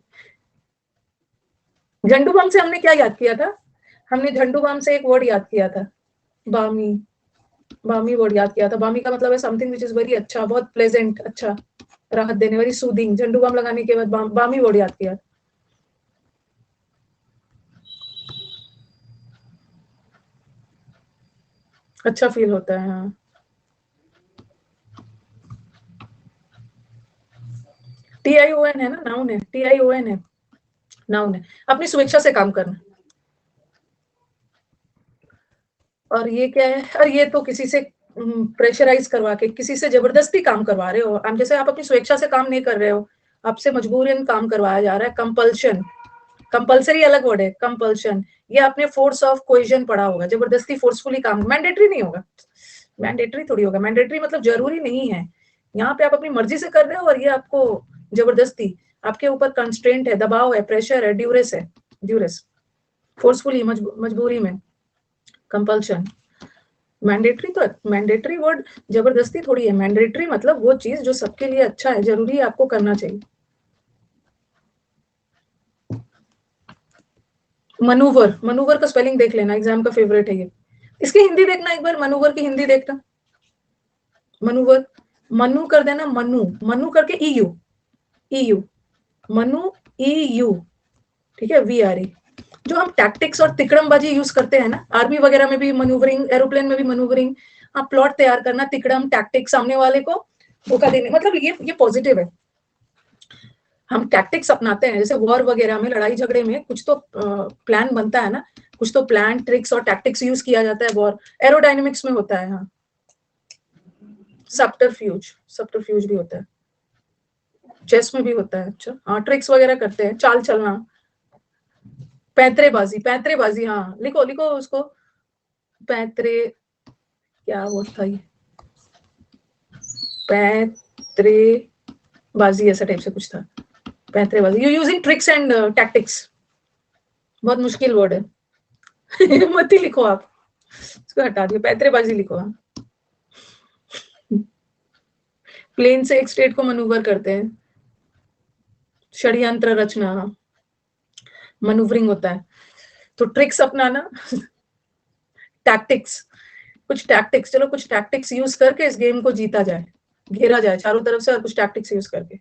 झंडू बाम से हमने क्या याद किया था? हमने झंडू बाम से एक वर्ड याद किया था, बामी। बामी वर्ड याद किया था। बामी का मतलब है समथिंग विच इज वेरी अच्छा, बहुत प्लेजेंट, अच्छा, राहत देने वाली, सूदिंग। झंडू बाम लगाने के बाद बामी वर्ड याद किया। अच्छा फील होता है, हाँ। TION है ना, नाउन है, TION है, नाउन है। अपनी स्वेच्छा से काम करना। और ये क्या है? और ये तो किसी से प्रेशराइज करवा के, किसी से जबरदस्ती काम करवा रहे हो। आप जैसे आप अपनी स्वेच्छा से काम नहीं कर रहे हो, आपसे मजबूरन काम करवाया जा रहा है। कंपल्शन, कंपल्सरी अलग वर्ड है, कंपल्शन। ये आपने फोर्स ऑफ कोहेजन पढ़ा होगा, जबरदस्ती फोर्सफुली काम। मैंडेटरी नहीं होगा, मैंडेटरी थोड़ी होगा। मैंडेटरी मतलब जरूरी नहीं है। यहाँ पे आप अपनी मर्जी से कर रहे हो, और ये आपको जबरदस्ती, आपके ऊपर कंस्ट्रेंट है, दबाव है, प्रेशर है, ड्यूरेस है, ड्यूरेस, फोर्सफुली, मजबूरी में। कंपल्शन। मैंडेटरी तो मैंडेटरी वर्ड जबरदस्ती थोड़ी है। मैंडेटरी मतलब वो चीज जो सबके लिए अच्छा है, जरूरी है, आपको करना चाहिए। मनूवर, मनूवर का स्पेलिंग देख लेना, एग्जाम का फेवरेट है ये। इसकी हिंदी देखना एक बार, मनूवर की हिंदी देखना। मनूवर, मनु कर देना, मनु, मनु करके ईयू, ईयू, मनु, ईयू, ठीक है, VRE। जो हम टैक्टिक्स और तिकड़मबाजी यूज करते हैं ना, आर्मी वगैरह में भी मनूवरिंग, एरोप्लेन में भी मनूवरिंग, आप प्लॉट तैयार करना, तिकड़म, टैक्टिक्स, सामने वाले को धोखा देने, मतलब ये पॉजिटिव है। हम टैक्टिक्स अपनाते हैं, जैसे वॉर वगैरह में, लड़ाई झगड़े में कुछ तो प्लान बनता है ना, कुछ तो प्लान, ट्रिक्स और टैक्टिक्स यूज किया जाता है। वॉर एरोडायनेमिक्स में होता है। हाँ, सब्टरफ्यूज, सब्टरफ्यूज भी होता है, चेस में भी होता है। अच्छा, हाँ, ट्रिक्स वगैरह करते हैं, चाल चलना, पैंतरेबाजी, पैंतरेबाजी, हाँ, लिखो लिखो उसको, पैंतरे, क्या वो था ये, पैंतरेबाजी, ऐसा टाइप से कुछ था, पैंतरेबाजी। You using tricks and tactics, बहुत मुश्किल वर्ड है। मत ही लिखो आप, इसको हटा दियो, पैंतरेबाजी लिखो। हाँ, प्लेन से एक स्टेट को मनूवर करते हैं, षड्यंत्र रचना, मनूवरिंग होता है। तो ट्रिक्स अपनाना, टैक्टिक्स, कुछ टैक्टिक्स, चलो कुछ टैक्टिक्स यूज करके इस गेम को जीता जाए, घेरा जाए चारों तरफ से, और कुछ टैक्टिक्स यूज करके।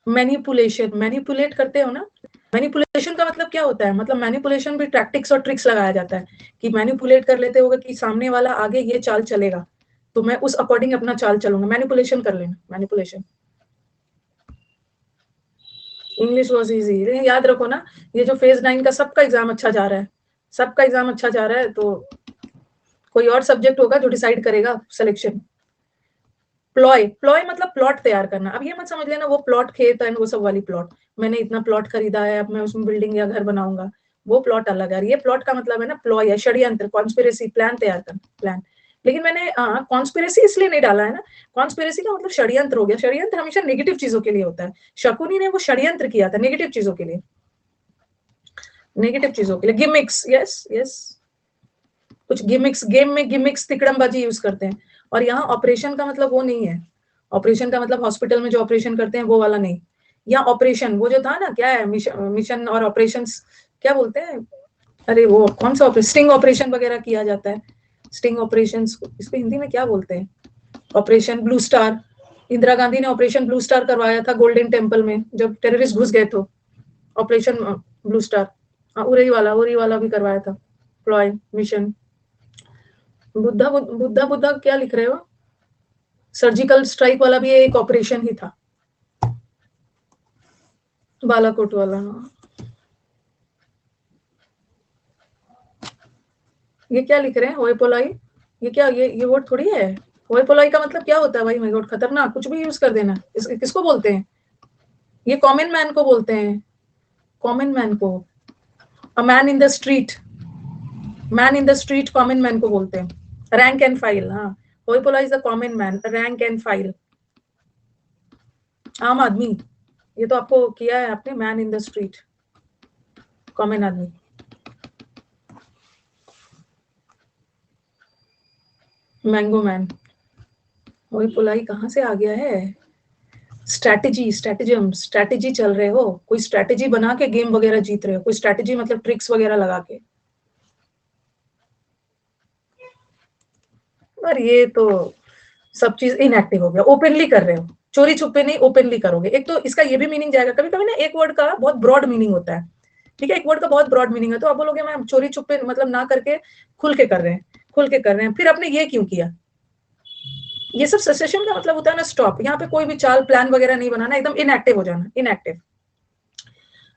मैनिपुलेशन, मैनिपुलेट करते हो ना, मैनिपुलेशन का मतलब क्या होता है, मतलब मैनिपुलेशन भी टैक्टिक्स और ट्रिक्स लगाया जाता है, कि मैनिपुलेट कर लेते होगा कि सामने वाला आगे ये चाल चलेगा, तो मैं उस अकॉर्डिंग अपना चाल चलूंगा, मैनिपुलेशन कर लेना, मैनिपुलेशन। इंग्लिश वॉज इजी, याद रखो ना, ये जो फेज 9 का सबका एग्जाम अच्छा जा रहा है, सबका एग्जाम अच्छा जा रहा है, तो कोई और सब्जेक्ट होगा जो डिसाइड करेगा सिलेक्शन। प्लॉय, प्लॉय मतलब प्लॉट तैयार करना। अब ये मत समझ लेना वो प्लॉट खेत एंड वो सब वाली प्लॉट, मैंने इतना प्लॉट खरीदा है, अब मैं उसमें बिल्डिंग या घर बनाऊंगा, वो प्लॉट अलग है। ये प्लॉट का मतलब है ना प्लॉय है, षड्यंत्र, कॉन्स्पिरेसी, प्लान तैयार करना, प्लान। लेकिन मैंने कॉन्स्पिरेसी इसलिए नहीं डाला है ना, कॉन्स्पिरेसी का मतलब षड्यंत्र हो गया, षड्यंत्र हमेशा नेगेटिव चीजों के लिए होता है। शकुनी ने वो षड्यंत्र किया था नेगेटिव चीजों के लिए, नेगेटिव चीजों के लिए। गिमिक्स, यस यस, कुछ गिमिक्स, गेम में गिमिक्स, तिकड़मबाजी यूज करते हैं। और यहाँ ऑपरेशन का मतलब वो नहीं है, ऑपरेशन का मतलब हॉस्पिटल में जो ऑपरेशन करते हैं वो वाला नहीं। या ऑपरेशन वो जो था ना, क्या है, मिशन और ऑपरेशंस, क्या बोलते हैं, अरे वो कौन सा ऑपरेशन, स्टिंग ऑपरेशन वगैरह किया जाता है, स्टिंग ऑपरेशंस, इसको हिंदी में क्या बोलते हैं, operation blue star. Indira Gandhi ने ऑपरेशन ब्लू स्टार करवाया था गोल्डन टेम्पल में, जब टेररिस्ट घुस गए थे, ऑपरेशन ब्लू स्टार। उरी वाला भी करवाया था, प्लॉय, मिशन। बुद्धा बुद्धा बुद्धा क्या लिख रहे हो, सर्जिकल स्ट्राइक वाला भी एक ऑपरेशन ही था, बालाकोट वाला। ये क्या लिख रहे हैं, होए पोलाई, ये क्या, ये वर्ड थोड़ी है। होए पोलाई का मतलब क्या होता है भाई, मेरे खतरनाक, कुछ भी यूज कर देना। किसको बोलते हैं, ये कॉमन मैन को बोलते हैं, कॉमन मैन को, a man in the street, man in the street common man को बोलते हैं, रैंक एंड फाइल। हाँ, hoi polloi is the common man, rank and file, आम आदमी। ये तो आपको किया है आपने, man in the street, common आदमी। मैंगो मैन, वही पुलाई कहाँ से आ गया है। स्ट्रैटेजी, स्ट्रैटेजम, स्ट्रैटेजी चल रहे हो, कोई स्ट्रैटेजी बना के गेम वगैरह जीत रहे हो, कोई स्ट्रैटेजी मतलब ट्रिक्स वगैरह लगा के। और ये तो सब चीज इनएक्टिव हो गया, ओपनली कर रहे हो, चोरी छुपे नहीं, ओपनली करोगे। एक तो इसका ये भी मीनिंग जाएगा, कभी कभी ना एक वर्ड का बहुत ब्रॉड मीनिंग होता है, ठीक है, एक वर्ड का बहुत ब्रॉड मीनिंग है, तो आप बोलोगे मैं चोरी छुपे मतलब ना करके खुल के कर रहे हैं, खुल के कर रहे हैं, फिर आपने ये क्यों किया। ये सब सेसेशन का मतलब होता है ना स्टॉप, यहाँ पे कोई भी चाल प्लान वगैरह नहीं बनाना, एकदम इनएक्टिव हो जाना, इनएक्टिव।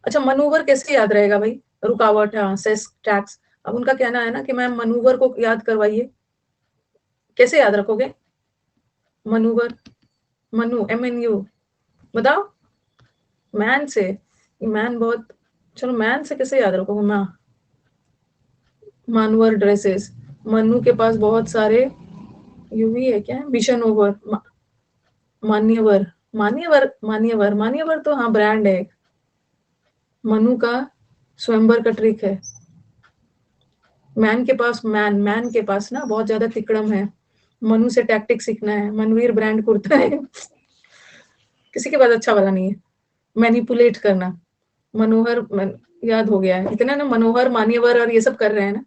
अच्छा, मनूवर कैसे याद रहेगा भाई, रुकावट, हाँ, सेस टैक्स। अब उनका कहना है ना कि मैम मनूवर को याद करवाइए, कैसे याद रखोगे, मनूवर, मनु, MNU, बताओ, मैन से, मैन बहुत, चलो मैन से कैसे याद रखोगे, मानवर ड्रेसेस, मनु के पास बहुत सारे यूवी है क्या, मिशन ओवर, मान्यवर, मान्यवर, मान्यवर, मान्यवर तो हाँ ब्रांड है, मनु का स्वयंवर का ट्रिक है। मैन के पास ना बहुत ज्यादा तिकड़म है। मनु से टैक्टिक सीखना है, मनवीर ब्रांड कुर्ता है। किसी के पास अच्छा वाला नहीं है। मैनिपुलेट करना, याद हो गया है इतना ना, मनोहर मान्यवर और ये सब कर रहे हैं ना।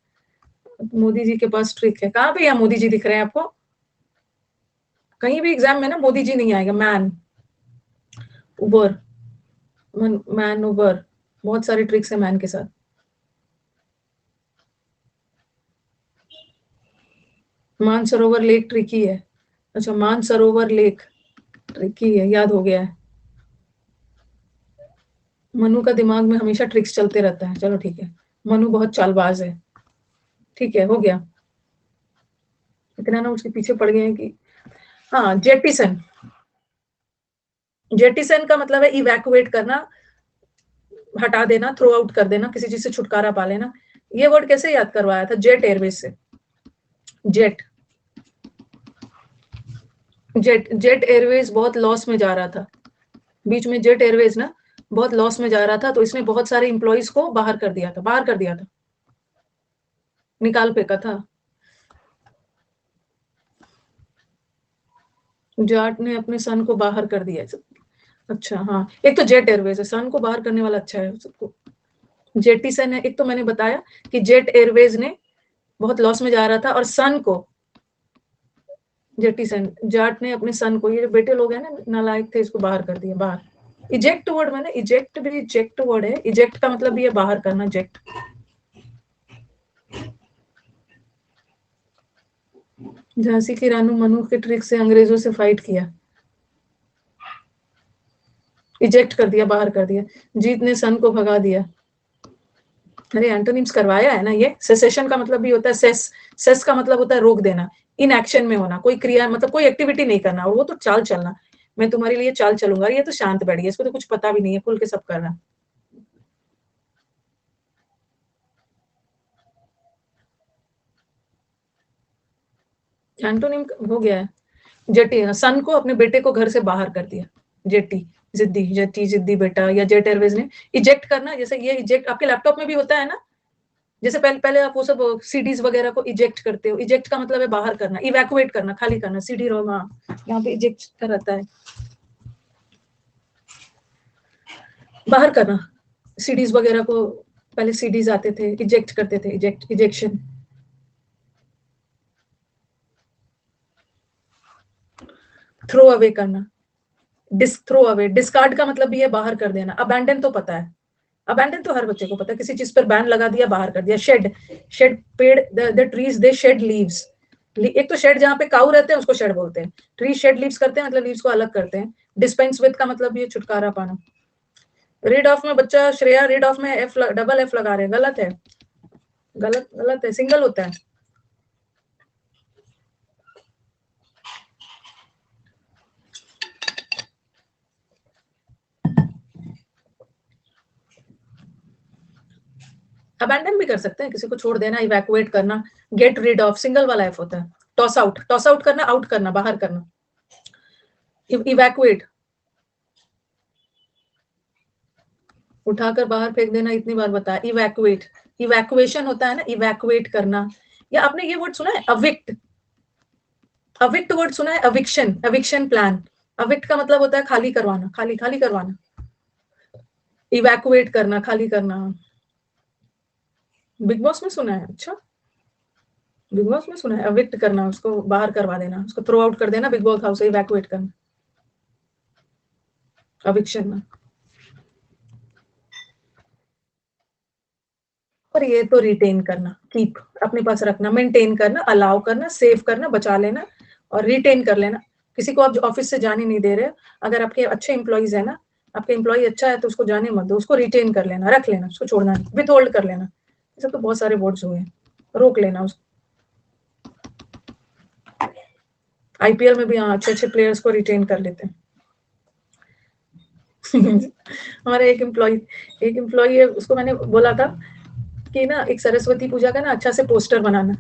मोदी जी के पास ट्रिक है। कहाँ पे यहाँ मोदी जी दिख रहे हैं आपको? कहीं भी एग्जाम में ना मोदी जी नहीं आएगा। मैन उबर, बहुत सारे ट्रिक्स है मैन के साथ। मानसरोवर लेक ट्रिकी है। अच्छा, मानसरोवर लेक ट्रिकी है, याद हो गया है। मनु का दिमाग में हमेशा ट्रिक्स चलते रहता है। चलो ठीक है, मनु बहुत चालबाज है। ठीक है, हो गया। इतना ना उसके पीछे पड़ गए हैं कि हाँ, जेटिसन। जेटिसन का मतलब है इवैक्यूएट करना, हटा देना, थ्रो आउट कर देना, किसी चीज से छुटकारा पा लेना। ये वर्ड कैसे याद करवाया था? जेट एयरवेज से। जेट एयरवेज बहुत लॉस में जा रहा था बीच में। जेट एयरवेज ना बहुत लॉस में जा रहा था, तो इसने बहुत सारे इंप्लॉइज को बाहर कर दिया था, निकाल फेंका था। जाट ने अपने सन को बाहर कर दिया। अच्छा हाँ, एक तो जेट एयरवेज है, सन को बाहर करने वाला अच्छा है सबको। जेटिसन है, एक तो मैंने बताया कि जेट एयरवेज ने बहुत लॉस में जा रहा था, और सन को जेटिसन, जाट ने अपने सन को, ये जो बेटे लोग हैं ना नालायक थे, इसको बाहर कर दिया, बाहर। इजेक्ट वर्ड मैंने, इजेक्ट भी इजेक्ट वर्ड है। इजेक्ट का मतलब भी है बाहर करना, जेक्ट। झांसी की रानू मनु के ट्रिक से अंग्रेजों से फाइट किया, इजेक्ट कर दिया, बाहर कर दिया। जीत ने सन को भगा दिया। अरे एंटोनिम्स करवाया है ना ये। सेसेशन का मतलब भी होता है सेस का मतलब होता है रोक देना, इन एक्शन में होना, कोई क्रिया मतलब कोई एक्टिविटी नहीं करना, और वो तो चाल चलना। मैं तुम्हारे लिए चाल चलूंगा, ये तो शांत बैठी है, इसको तो कुछ पता भी नहीं है, खुल के सब करना। एंटोनिम हो गया है। जेटी, सन को अपने बेटे को घर से बाहर कर दिया। जेटी जिद्दी बेटा, या जेट एयरवेज ने इजेक्ट करना। जैसे ये इजेक्ट आपके लैपटॉप में भी होता है ना, जैसे पहले पहले आप वो सब सीडीज वगैरह को इजेक्ट करते हो। इजेक्ट का मतलब है बाहर करना, इवैक्यूएट करना, खाली करना। सीडी रोम, यहाँ पे इजेक्ट का रहता है, बाहर करना। सीडीज वगैरह को, पहले सीडीज आते थे, इजेक्ट करते थे, इजेक्शन। थ्रो अवे करना, थ्रो अवे। डिस्कार्ड का मतलब भी है बाहर कर देना। अबैंडन तो पता है, अबैंडन तो हर बच्चे को पता है, किसी चीज पर बैन लगा दिया, बाहर कर दिया। शेड पेड़, the trees they shed leaves. एक तो शेड जहाँ पे काऊ रहते हैं उसको शेड बोलते हैं। ट्री शेड लीव्स करते हैं, मतलब लीव्स को अलग करते हैं। डिस्पेंस विद का मतलब ये छुटकारा पाना। रीड ऑफ में बच्चा श्रेया रीड ऑफ में डबल एफ लगा रहे हैं, गलत है, गलत है, सिंगल होता है। अबैंडन भी कर सकते हैं, किसी को छोड़ देना, इवैक्यूएट करना। गेट रीड ऑफ सिंगल वाला एफ होता है। टॉस आउट करना, आउट करना, बाहर करना। इवैक्यूएट, उठाकर बाहर फेंक देना, इतनी बार बताया। इवैक्यूएट, इवैक्यूएशन होता है ना, इवैक्यूएट करना। या आपने ये वर्ड सुना है अविक्ट? अविक्ट वर्ड सुना है? Eviction plan. अविक्ट का मतलब होता है खाली करवाना, खाली करवाना। इवैक्यूएट करना, खाली करना। बिग बॉस में सुना है? अच्छा, बिग बॉस में सुना है अविक्ट करना, उसको बाहर करवा देना, उसको थ्रो आउट कर देना बिग बॉस हाउस से, इवैक्यूएट करना, अविक्शन में। और ये तो रिटेन करना, कीप, अपने पास रखना, मेंटेन करना, अलाउ करना, सेव करना, बचा लेना, और रिटेन कर लेना। किसी को आप ऑफिस से जाने नहीं दे रहे, अगर आपके अच्छे इंप्लॉइज है ना, आपका इंप्लॉय अच्छा है तो उसको जाने मत दो, उसको रिटेन कर लेना, रख लेना, उसको छोड़ना नहीं, विथ होल्ड कर लेना। ये सब तो बहुत सारे वर्ड्स हुए हैं, रोक लेना उसको। आईपीएल में भी हाँ, अच्छे प्लेयर्स को रिटेन कर लेते हैं। हमारा एक एम्प्लॉय है, उसको मैंने बोला था कि ना एक सरस्वती पूजा का ना अच्छा से पोस्टर बनाना।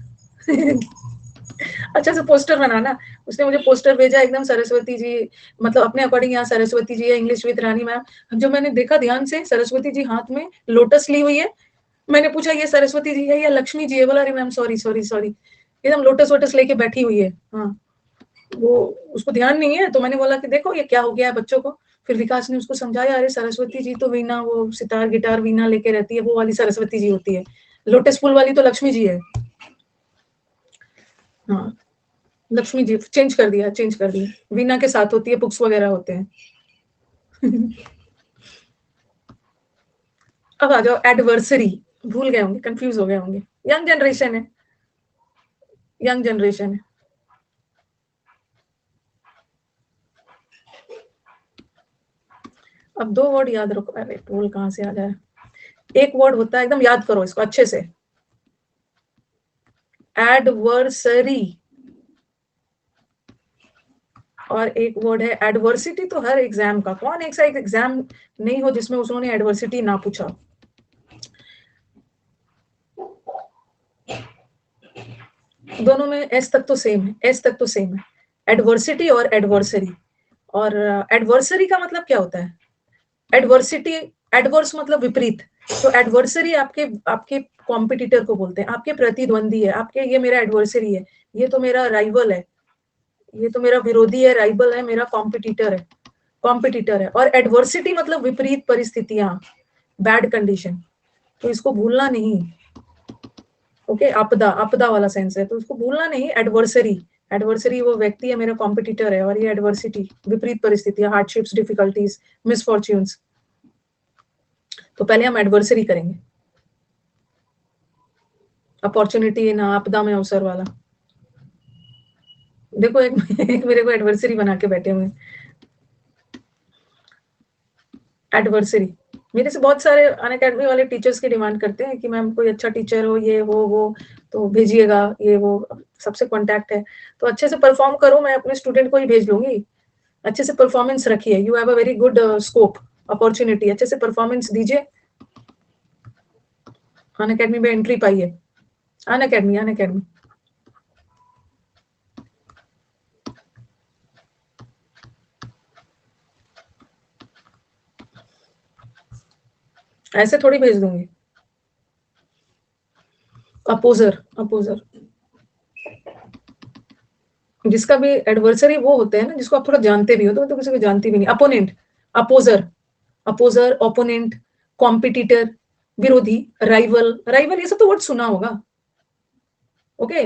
अच्छा से पोस्टर बनाना। उसने मुझे पोस्टर भेजा एकदम सरस्वती जी, मतलब अपने अकॉर्डिंग, यहाँ सरस्वती जी है, इंग्लिश विद रानी मैम। जो मैंने देखा ध्यान से, सरस्वती जी हाथ में लोटस ली हुई है, मैंने पूछा ये सरस्वती जी है या लक्ष्मी जी है? बोला अरे मैम सॉरी सॉरी सॉरी, एकदम लोटस वोटस लेके बैठी हुई है। हाँ, वो उसको ध्यान नहीं है। तो मैंने बोला कि देखो ये क्या हो गया है बच्चों को। फिर विकास ने उसको समझाया, अरे सरस्वती जी तो वीणा, वो सितार गिटार वीणा लेके रहती है, वो वाली सरस्वती जी होती है, लोटस फूल वाली तो लक्ष्मी जी है। हाँ, लक्ष्मी जी चेंज कर दिया, चेंज कर दिया, वीणा के साथ होती है, बुक्स वगैरह होते हैं। अब आ जाओ एडवर्सरी, भूल गए होंगे, कंफ्यूज हो गए होंगे, यंग जनरेशन है, यंग जनरेशन है। अब दो वर्ड याद रखो, अरे टोल कहाँ से आ जाए। एक वर्ड होता है, एकदम याद करो इसको अच्छे से, एडवर्सरी, और एक वर्ड है एडवर्सिटी। तो हर एग्जाम का, कौन एक सा एक एग्जाम नहीं हो जिसमें उन्होंने एडवर्सिटी ना पूछा। दोनों में एस तक तो सेम है, एस तक तो सेम है, एडवर्सिटी और एडवर्सरी। और एडवर्सरी का मतलब क्या होता है? एडवर्सिटी, एडवर्स मतलब विपरीत, तो एडवर्सरी आपके आपके कॉम्पिटिटर को बोलते हैं, आपके प्रतिद्वंदी है, आपके, ये मेरा एडवर्सरी है, ये तो मेरा राइवल है, ये तो मेरा विरोधी है, राइवल है, मेरा कॉम्पिटिटर है, कॉम्पिटिटर है। और एडवर्सिटी मतलब विपरीत परिस्थितियां, बैड कंडीशन, तो इसको भूलना नहीं। ओके, आपदा, आपदा वाला सेंस है, तो इसको भूलना नहीं। एडवर्सरी, एडवर्सरी वो व्यक्ति है, मेरा कॉम्पिटिटर है, और ये एडवर्सिटी विपरीत परिस्थितियां, हार्डशिप्स, डिफिकल्टीज, मिसफॉर्च्यून्स। तो पहले हम एडवर्सरी करेंगे, अपॉर्चुनिटी ना, आपदा में अवसर वाला। देखो एक मेरे को एडवर्सरी बना के बैठे हुए, एडवर्सरी। मेरे से बहुत सारे अनअकैडमी वाले टीचर्स की डिमांड करते हैं कि मैम कोई अच्छा टीचर हो, ये हो वो, तो भेजिएगा, ये वो, सबसे कांटेक्ट है, तो अच्छे से परफॉर्म करो, मैं अपने स्टूडेंट को ही भेज लूंगी। अच्छे से परफॉर्मेंस रखिए, you have a very good scope, opportunity, अच्छे से परफॉर्मेंस दीजिए, अनअकैडमी में एंट्री पाइए, अनअकैडमी, अनअकैडमी। ऐसे थोड़ी भेज दूंगी। अपोजर, अपोजर, जिसका भी एडवर्सरी वो होते हैं ना, जिसको आप थोड़ा जानते भी हो, तो किसी को जानती भी नहीं। अपोनेंट, अपोजर, अपोजर, ओपोनेंट, कॉम्पिटिटर, विरोधी, राइवल, राइवल ये सब तो वर्ड सुना होगा। ओके,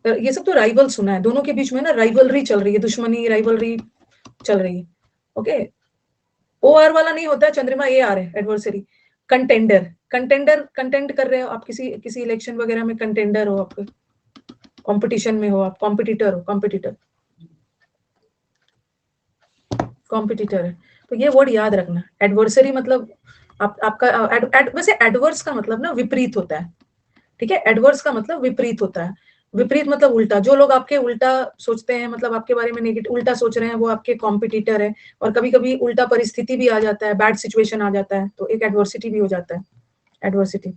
ये सब तो राइवल सुना है, दोनों के बीच में ना राइवलरी चल रही है, दुश्मनी, राइवलरी चल रही है। ओके, ओ आर वाला नहीं होता है, चंद्रमा ए आर है एडवर्सरी। कंटेंडर, कंटेंडर, कंटेंड कर रहे हो आप, किसी किसी इलेक्शन वगैरह में कंटेंडर हो, आपके कंपटीशन में हो, आप कॉम्पिटिटर हो, कॉम्पिटिटर, कॉम्पिटिटर है। तो ये वर्ड याद रखना, एडवर्सरी मतलब आपका वैसे एडवर्स का मतलब ना विपरीत होता है, ठीक है, एडवर्स का मतलब विपरीत होता है। विपरीत मतलब उल्टा, जो लोग आपके उल्टा सोचते हैं, मतलब आपके बारे में नेगेटिव उल्टा सोच रहे हैं, वो आपके कॉम्पिटिटर है। और कभी कभी उल्टा परिस्थिति भी आ जाता है, बैड सिचुएशन आ जाता है, तो एक एडवर्सिटी भी हो जाता है, एडवर्सिटी।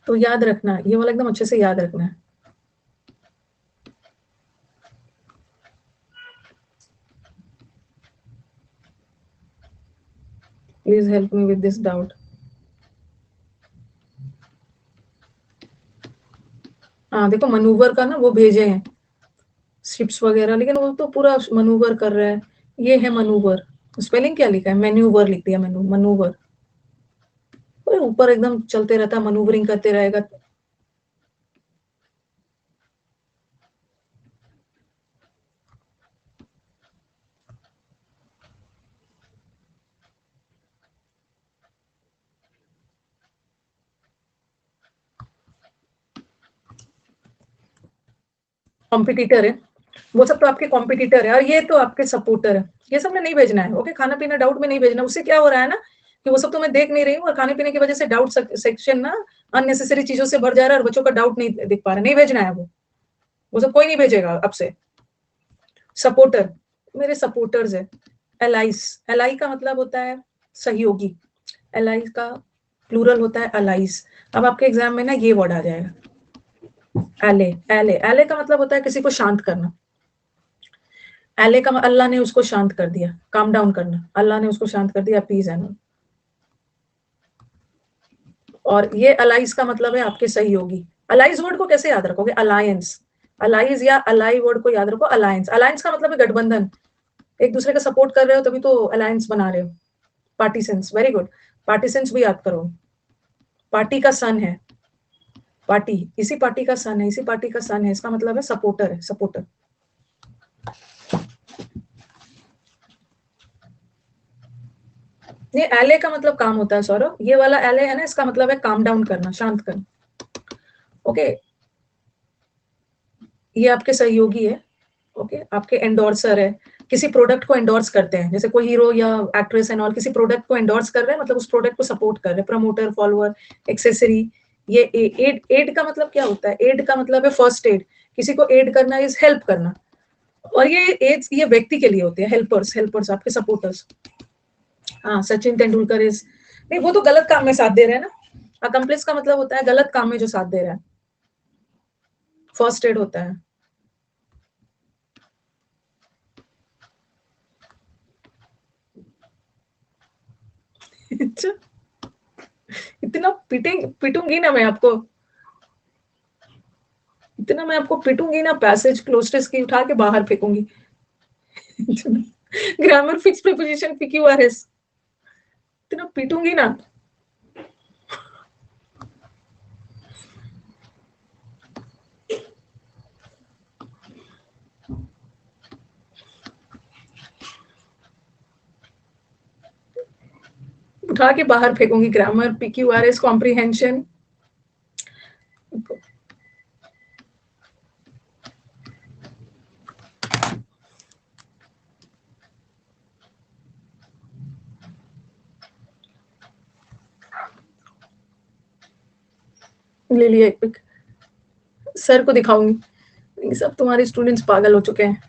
तो याद रखना, ये वाला एकदम अच्छे से याद रखना है। Please help me with this doubt. हाँ देखो, मनूवर का ना वो भेजे हैं शिप्स वगैरह, लेकिन वो तो पूरा मनूवर कर रहा है। ये है मनूवर, स्पेलिंग क्या लिखा है? मैन्यूवर लिख दिया, मनूवर। ऊपर एकदम चलते रहता, मनूवरिंग करते रहेगा। कॉम्पिटिटर है, वो सब तो आपके कॉम्पिटिटर है, और ये तो आपके सपोर्टर है। ये सब में नहीं भेजना है, ओके, खाना पीना डाउट में नहीं भेजना। उससे क्या हो रहा है ना, कि वो सब तो मैं देख नहीं रही हूँ, और खाने पीने की वजह से डाउट सेक्शन ना अननेसेसरी चीजों से भर जा रहा है, और बच्चों का डाउट नहीं दिख पा रहा, नहीं भेजना है वो सब कोई नहीं भेजेगा अब से। सपोर्टर, मेरे सपोर्टर्स है। एलाइस, एलाई का मतलब होता है सहयोगी, एलाइस का प्लूरल होता है अलाइस। अब आपके एग्जाम में ना ये वर्ड आ जाएगा, एले, एले, एले का मतलब होता है किसी को शांत करना। एले का अल्लाह ने उसको शांत कर दिया, काम डाउन करना, अल्लाह ने उसको शांत कर दिया, पीस एंड। और ये अलाइज का मतलब है आपके सहयोगी। अलाइज वर्ड को कैसे याद रखोगे? अलायंस, अलाइज या अलाई वर्ड को याद रखो, अलायंस। अलायंस का मतलब है गठबंधन, एक दूसरे का सपोर्ट कर रहे हो तभी तो अलायंस बना रहे हो। पार्टीसेंस, वेरी गुड, पार्टीसेंस भी याद करो। पार्टी का सन है, पार्टी इसी पार्टी का सन है, इसी पार्टी का सन है, इसका मतलब है सपोर्टर है, सपोर्टर। ये एले का मतलब काम होता है सौरभ, ये वाला एले है ना, इसका मतलब है काम डाउन करना, शांत करना। ओके, ये आपके सहयोगी है। ओके, आपके एंडोर्सर है, किसी प्रोडक्ट को एंडोर्स करते हैं, जैसे कोई हीरो या एक्ट्रेस एंड ऑल किसी प्रोडक्ट को एंडोर्स कर रहे हैं, मतलब उस प्रोडक्ट को सपोर्ट कर रहे हैं, प्रमोटर, फॉलोअर, एक्सेसरी। ये एड, एड का मतलब क्या होता है? एड का मतलब है फर्स्ट एड, किसी को एड करना इज हेल्प करना। और ये एड्स ये व्यक्ति के लिए होते हैं, हेल्पर्स, हेल्पर्स आपके सपोर्टर्स। हाँ, सचिन तेंदुलकर इज, नहीं वो तो गलत काम में साथ दे रहे हैं ना। अकम्प्लिस का मतलब होता है गलत काम में जो साथ दे रहा है, फर्स्ट एड होता है। अच्छा, इतना पिटूंगी ना मैं आपको, इतना मैं आपको पिटूंगी ना, पैसेज क्लोस्टेस की उठा के बाहर फेंकूंगी। ग्रामर, फिक्स प्रीपोजिशन, पीक्यूआरएस, इतना पिटूंगी ना। उठा के बाहर फेंकूंगी, ग्रामर, पीक्यूआरएस, कॉम्प्रिहेंशन। ले लिया एक पिक, सर को दिखाऊंगी। ये सब तुम्हारे स्टूडेंट्स पागल हो चुके हैं।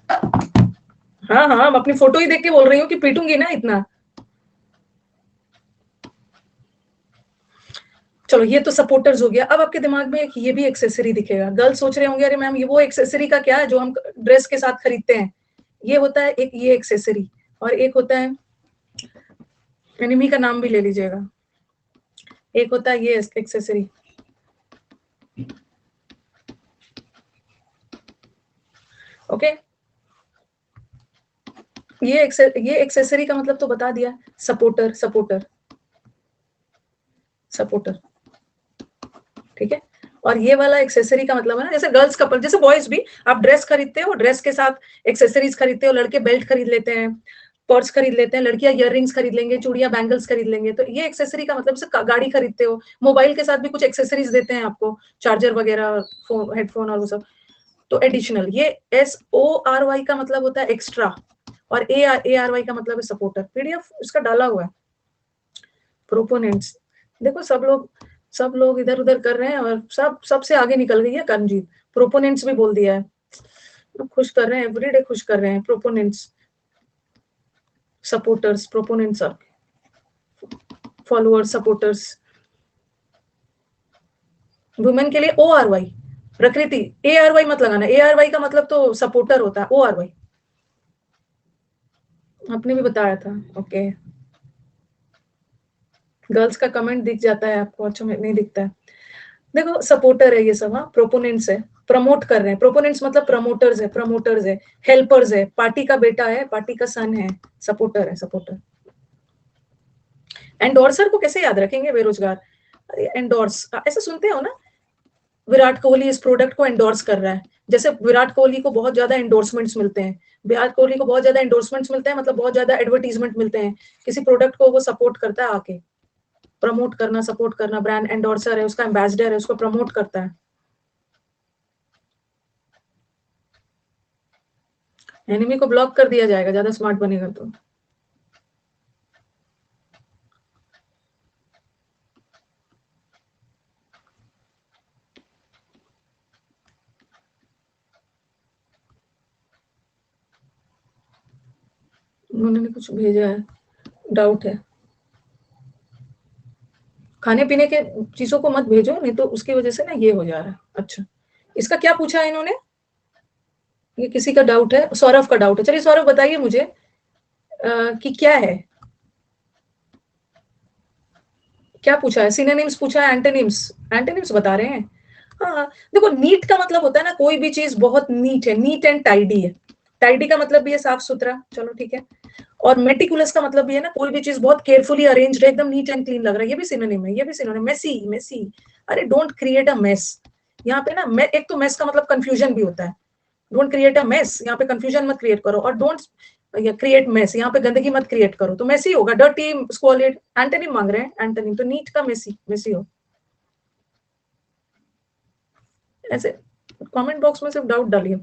हाँ हाँ, मैं अपनी फोटो ही देख के बोल रही हूँ कि पीटूंगी ना इतना। चलो, ये तो सपोर्टर्स हो गया। अब आपके दिमाग में एक ये भी एक्सेसरी दिखेगा। गर्ल्स सोच रहे होंगे अरे मैम ये वो एक्सेसरी का क्या है जो हम ड्रेस के साथ खरीदते हैं? ये होता है एक ये एक्सेसरी, और एक होता है, एनिमी का नाम भी ले लीजिएगा, एक होता है ये एक्सेसरी। ओके, ये एक्सेसरी का मतलब तो बता दिया, सपोर्टर, सपोर्टर, सपोर्टर। ठीक है, और ये वाला एक्सेसरी का मतलब है ना, जैसे गर्ल्स कपल, जैसे बॉयज भी, आप ड्रेस खरीदते हो, ड्रेस के साथ एक्सेसरीज खरीदते हो, लड़के बेल्ट खरीद लेते हैं, पर्स खरीद लेते हैं, लड़कियां इयररिंग्स खरीद लेंगे, चूड़ियां, बैंगल्स खरीद लेंगे। तो ये एक्सेसरी का मतलब, जैसे गाड़ी खरीदते हो, मोबाइल के साथ भी कुछ एक्सेसरीज देते हैं आपको, चार्जर वगैरह, फोन, हेडफोन और वो सब। तो एडिशनल, ये SORY का मतलब होता है एक्स्ट्रा, और ARY का मतलब है सपोर्टर। पीडीएफ इसका डाला हुआ है। प्रोपोनेंट्स, देखो सब लोग इधर उधर कर रहे हैं और सबसे आगे निकल गई है कर्मजीत, प्रोपोनेंट्स भी बोल दिया है। खुश कर रहे हैं, एवरीडे खुश कर रहे हैं। Proponents, supporters, proponents, followers, supporters. Women के लिए ORY, प्रकृति। ARY मत लगाना, ARY का मतलब तो सपोर्टर होता है, ORY आपने भी बताया था। ओके, गर्ल्स का कमेंट दिख जाता है आपको? अच्छा, नहीं दिखता है। देखो, सपोर्टर है ये सब, हाँ, प्रोपोनेंट्स है, प्रमोट कर रहे हैं। प्रोपोनेंट्स मतलब प्रमोटर्स है, प्रमोटर्स है, हेल्पर्स है, पार्टी का बेटा है, पार्टी का सन है, सपोर्टर है, सपोर्टर। एंडोर्सर को कैसे याद रखेंगे? बेरोजगार। अरे एंडोर्स ऐसे सुनते हो ना, विराट कोहली इस प्रोडक्ट को एंडोर्स कर रहा है, जैसे विराट कोहली को बहुत ज्यादा एंडोर्समेंट्स मिलते हैं, विराट कोहली को बहुत ज्यादा एंडोर्समेंट्स मिलते हैं, मतलब बहुत ज्यादा एडवर्टीजमेंट मिलते हैं, किसी प्रोडक्ट को वो सपोर्ट करता है आके, प्रमोट करना, सपोर्ट करना, ब्रांड एंडोर्सर है, उसका एम्बेसडर है, उसको प्रमोट करता है। एनिमी को ब्लॉक कर दिया जाएगा ज्यादा स्मार्ट बनेगा तो। उन्होंने कुछ भेजा है, डाउट है। खाने पीने के चीजों को मत भेजो, नहीं तो उसकी वजह से ना ये हो जा रहा है। अच्छा, इसका क्या पूछा है इन्होंने? ये किसी का डाउट है? सौरभ का डाउट है। चलिए सौरभ बताइए मुझे कि क्या है, क्या पूछा है? सिनोनिम्स पूछा है, एंटोनिम्स? एंटोनिम्स बता रहे हैं। हाँ, देखो नीट का मतलब होता है ना कोई भी चीज बहुत नीट है, नीट एंड टाइडी है। टाइडी का मतलब भी है साफ सुथरा, चलो ठीक है। और मेटिकुलस का मतलब भी है ना कोई भी चीज बहुत केयरफुली अरेंज्ड है, एकदम नीट एंड क्लीन लग रहा है, ये भी सिनोनिम है, ये भी सिनोनिम। मेसी, मेसी, अरे डोंट क्रिएट अ मेस। यहाँ पे ना एक तो मेस का मतलब कंफ्यूजन भी होता है। डोंट क्रिएट अ मेस, यहाँ पे कंफ्यूजन मत क्रिएट करो। और डोंट क्रिएट मेस, यहाँ पे गंदगी मत क्रिएट करो, तो मेसी होगा। डर्टी, स्क्वालिड, एंटोनिम मांग रहे हैं, एंटोनिम तो नीट का मेसी, मेसी हो। ऐसे कमेंट बॉक्स में सिर्फ डाउट डालिए।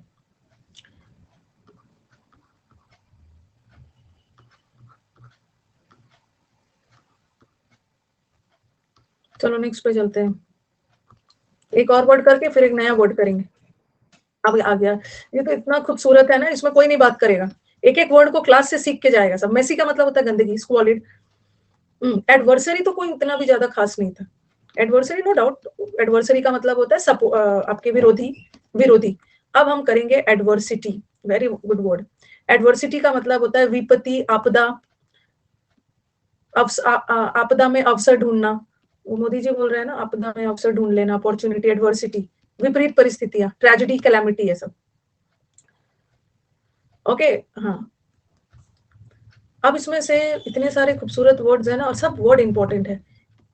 चलो नेक्स्ट पे चलते हैं, एक और वर्ड करके फिर एक नया वर्ड करेंगे। अब आ गया, ये तो इतना खूबसूरत है ना, इसमें कोई नहीं बात करेगा, एक एक वर्ड को क्लास से सीख के जाएगा सब। मेसी का मतलब होता है गंदगी, स्क्वालिड। एडवर्सरी तो कोई इतना भी ज्यादा खास नहीं था। एडवर्सरी नो डाउट, एडवर्सरी का मतलब होता है आपके विरोधी, विरोधी। अब हम करेंगे adversity, very good word. Adversity का मतलब होता है विपत्ति, आपदा। आपदा में अवसर ढूंढना, वो मोदी जी बोल रहे हैं ना, आपदा में अवसर ढूंढ लेना, अपॉर्चुनिटी, एडवर्सिटी, विपरीत परिस्थितियां, ट्रेजेडी, कैलामिटी, है सब। ओके, हाँ। अब इसमें से इतने सारे खूबसूरत वर्ड्स हैं ना, और सब वर्ड इंपॉर्टेंट है।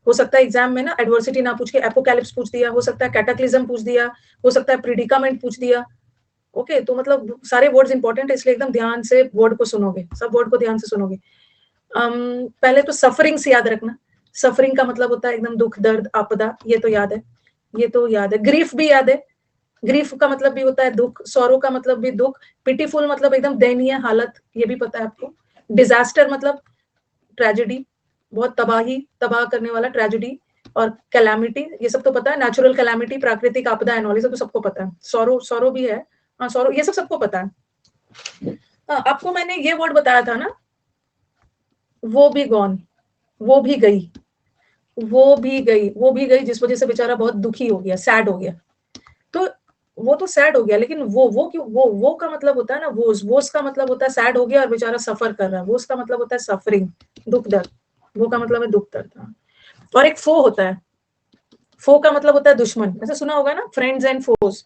हो सकता है एग्जाम में ना एडवर्सिटी ना पूछ के एपोकैलिप्स पूछ दिया, हो सकता है कैटाक्लिज्म पूछ दिया, हो सकता है प्रिडिकामेंट पूछ दिया। ओके, तो मतलब सारे वर्ड्स इंपॉर्टेंट है, इसलिए एकदम ध्यान से वर्ड को सुनोगे, सब वर्ड को ध्यान से सुनोगे। पहले तो सफरिंग से याद रखना। सफरिंग का मतलब होता है एकदम दुख, दर्द, आपदा, ये तो याद है, ये तो याद है। ग्रीफ भी याद है, ग्रीफ का मतलब भी होता है दुख, सौरो का मतलब भी दुख, पिटीफुल मतलब एकदम दयनीय हालत, ये भी पता है आपको। डिजास्टर मतलब ट्रेजेडी, बहुत तबाही, तबाह करने वाला, ट्रेजेडी। और कैलामिटी, ये सब तो पता है, नेचुरल कैलामिटी, प्राकृतिक आपदा एंड ऑल, ये सब तो सबको पता है। सौरो, सौरो भी है, हाँ सौरो, ये सब सबको पता है। आपको मैंने ये वर्ड बताया था ना, वो भी गॉन, वो भी गई, वो भी गई, वो भी गई, जिस वजह से बेचारा बहुत दुखी हो गया, सैड हो गया। तो वो तो सैड हो गया, लेकिन वो क्यों, वो का मतलब होता है ना, वोस का मतलब होता है सैड हो गया और बेचारा सफर कर रहा है, वोस का मतलब होता है सफरिंग, दुख दर्द। वो का मतलब है दुख दर्द। और एक फो होता है, फो का मतलब होता है दुश्मन, ऐसा सुना होगा ना, फ्रेंड्स एंड फोज,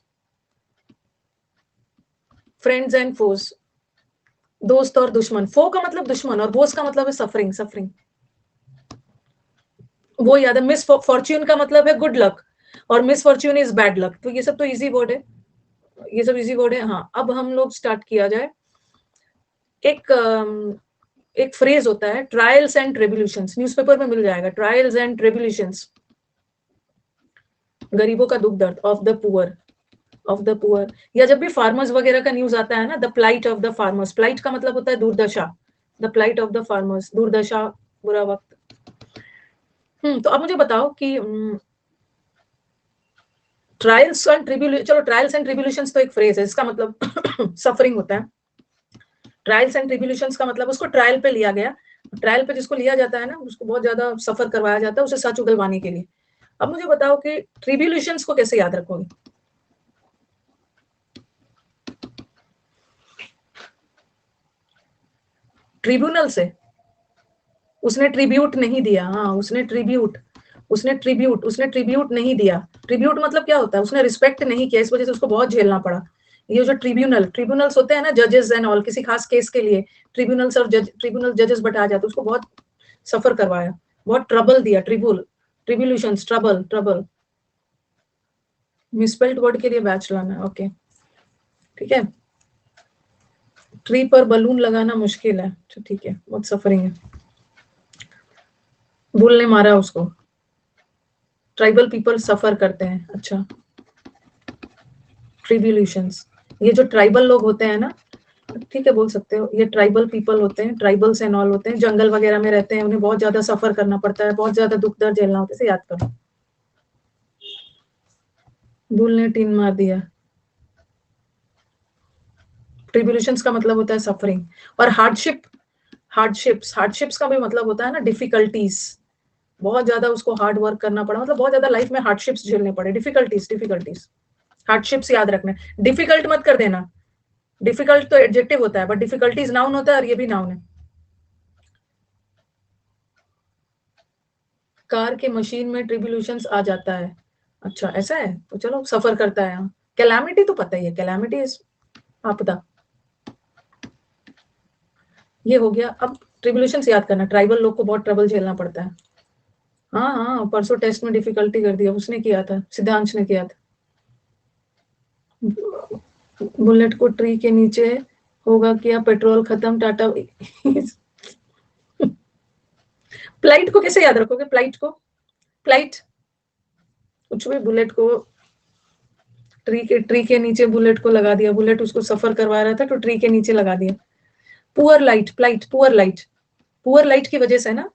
फ्रेंड्स एंड फोज, दोस्त और दुश्मन। फो का मतलब दुश्मन और वोस का मतलब है सफरिंग, सफरिंग। वो याद है। मिस फॉर्च्यून का मतलब है गुड लक, और miss Fortune is bad luck. तो ये सब तो इजी वर्ड है, ये सब इजी वर्ड है। हाँ, अब हम लोग स्टार्ट किया जाए। एक एक फ्रेज होता है, ट्रायल्स एंड ट्रिब्यूलेशंस, न्यूज़पेपर में मिल जाएगा, ट्रायल्स एंड ट्रिब्यूलेशंस, गरीबों का दुख दर्द, of the poor, of the poor. या जब भी फार्मर्स वगैरह का न्यूज आता है ना, the plight of the farmers, plight का मतलब होता है दुर्दशा, the plight of the farmers, दुर्दशा, बुरा वक्त। तो अब मुझे बताओ कि ट्रायल्स एंड ट्रिब्यूलेशन, चलो ट्रायल्स एंड ट्रिब्यूलेशंस तो एक फ्रेज है, इसका मतलब सफरिंग होता है। ट्रायल्स एंड ट्रिब्यूलेशंस का मतलब उसको ट्रायल पे लिया गया, ट्रायल पे जिसको लिया जाता है ना, उसको बहुत ज्यादा सफर करवाया जाता है उसे सच उगलवाने के लिए। अब मुझे बताओ कि ट्रिब्यूलेशंस को कैसे याद रखोगे? ट्रिब्यूनल से, उसने ट्रिब्यूट नहीं दिया, हाँ उसने ट्रिब्यूट, उसने ट्रिब्यूट, उसने ट्रिब्यूट नहीं दिया। ट्रिब्यूट मतलब क्या होता है, उसने रिस्पेक्ट नहीं किया, इस वजह से उसको बहुत झेलना पड़ा। ये जो ट्रिब्यूनल, ट्रिब्यूनल्स होते हैं ना, जजेस एंड ऑल, किसी खास केस के लिए ट्रिब्यूनल्स और जज, ट्रिब्यूनल जजेस बैठा जाते, उसको बहुत सफर करवाया, बहुत ट्रबल दिया, ट्रिब्यूल, tribulations, trouble, trouble. Misspelled word के लिए बैच लाना, ओके ठीक है। ट्री पर बलून लगाना मुश्किल है, तो ठीक है, बहुत सफरिंग है। बुल ने मारा उसको, ट्राइबल पीपल सफर करते हैं, अच्छा। ट्रिब्यूलेशंस, ये जो ट्राइबल लोग होते हैं ना, ठीक है बोल सकते हो, ये ट्राइबल पीपल होते हैं, ट्राइबल्स एंड ऑल होते हैं, जंगल वगैरह में रहते हैं, उन्हें बहुत ज्यादा सफर करना पड़ता है, बहुत ज्यादा दुख दर्द झेलना होता है, इसे याद करो। बुल ने टीन मार दिया, ट्रिब्यूलेशंस का मतलब होता है सफरिंग। और हार्डशिप, हार्डशिप्स, हार्डशिप्स का भी मतलब होता है ना डिफिकल्टीज, बहुत ज्यादा उसको हार्ड वर्क करना पड़ा, मतलब बहुत ज्यादा लाइफ में हार्डशिप्स झेलने पड़े, डिफिकल्टीज, डिफिकल्टीज, हार्डशिप्स याद रखना, डिफिकल्ट मत कर देना। डिफिकल्ट तो एडजेक्टिव होता है, बट डिफिकल्टीज नाउन होता है और ये भी नाउन है। कार के मशीन में ट्रिब्यूलेशंस आ जाता है। अच्छा ऐसा है, तो चलो सफर करता है। कैलामिटी तो पता ही है, कैलामिटी इज आपदा। ये हो गया। अब ट्रिब्यूलेशंस याद करना, ट्राइबल लोग को बहुत ट्रबल झेलना पड़ता है। हाँ हाँ, परसों टेस्ट में डिफिकल्टी कर दिया, उसने किया था, सिद्धांश ने किया था। बुलेट को ट्री के नीचे होगा क्या, पेट्रोल खत्म, टाटा। फ्लाइट को कैसे याद रखोगे, फ्लाइट को, फ्लाइट कुछ भी, बुलेट को ट्री के नीचे बुलेट को लगा दिया, बुलेट उसको सफर करवा रहा था तो ट्री के नीचे लगा दिया। Poor light, flight, poor light, poor light की वजह से ना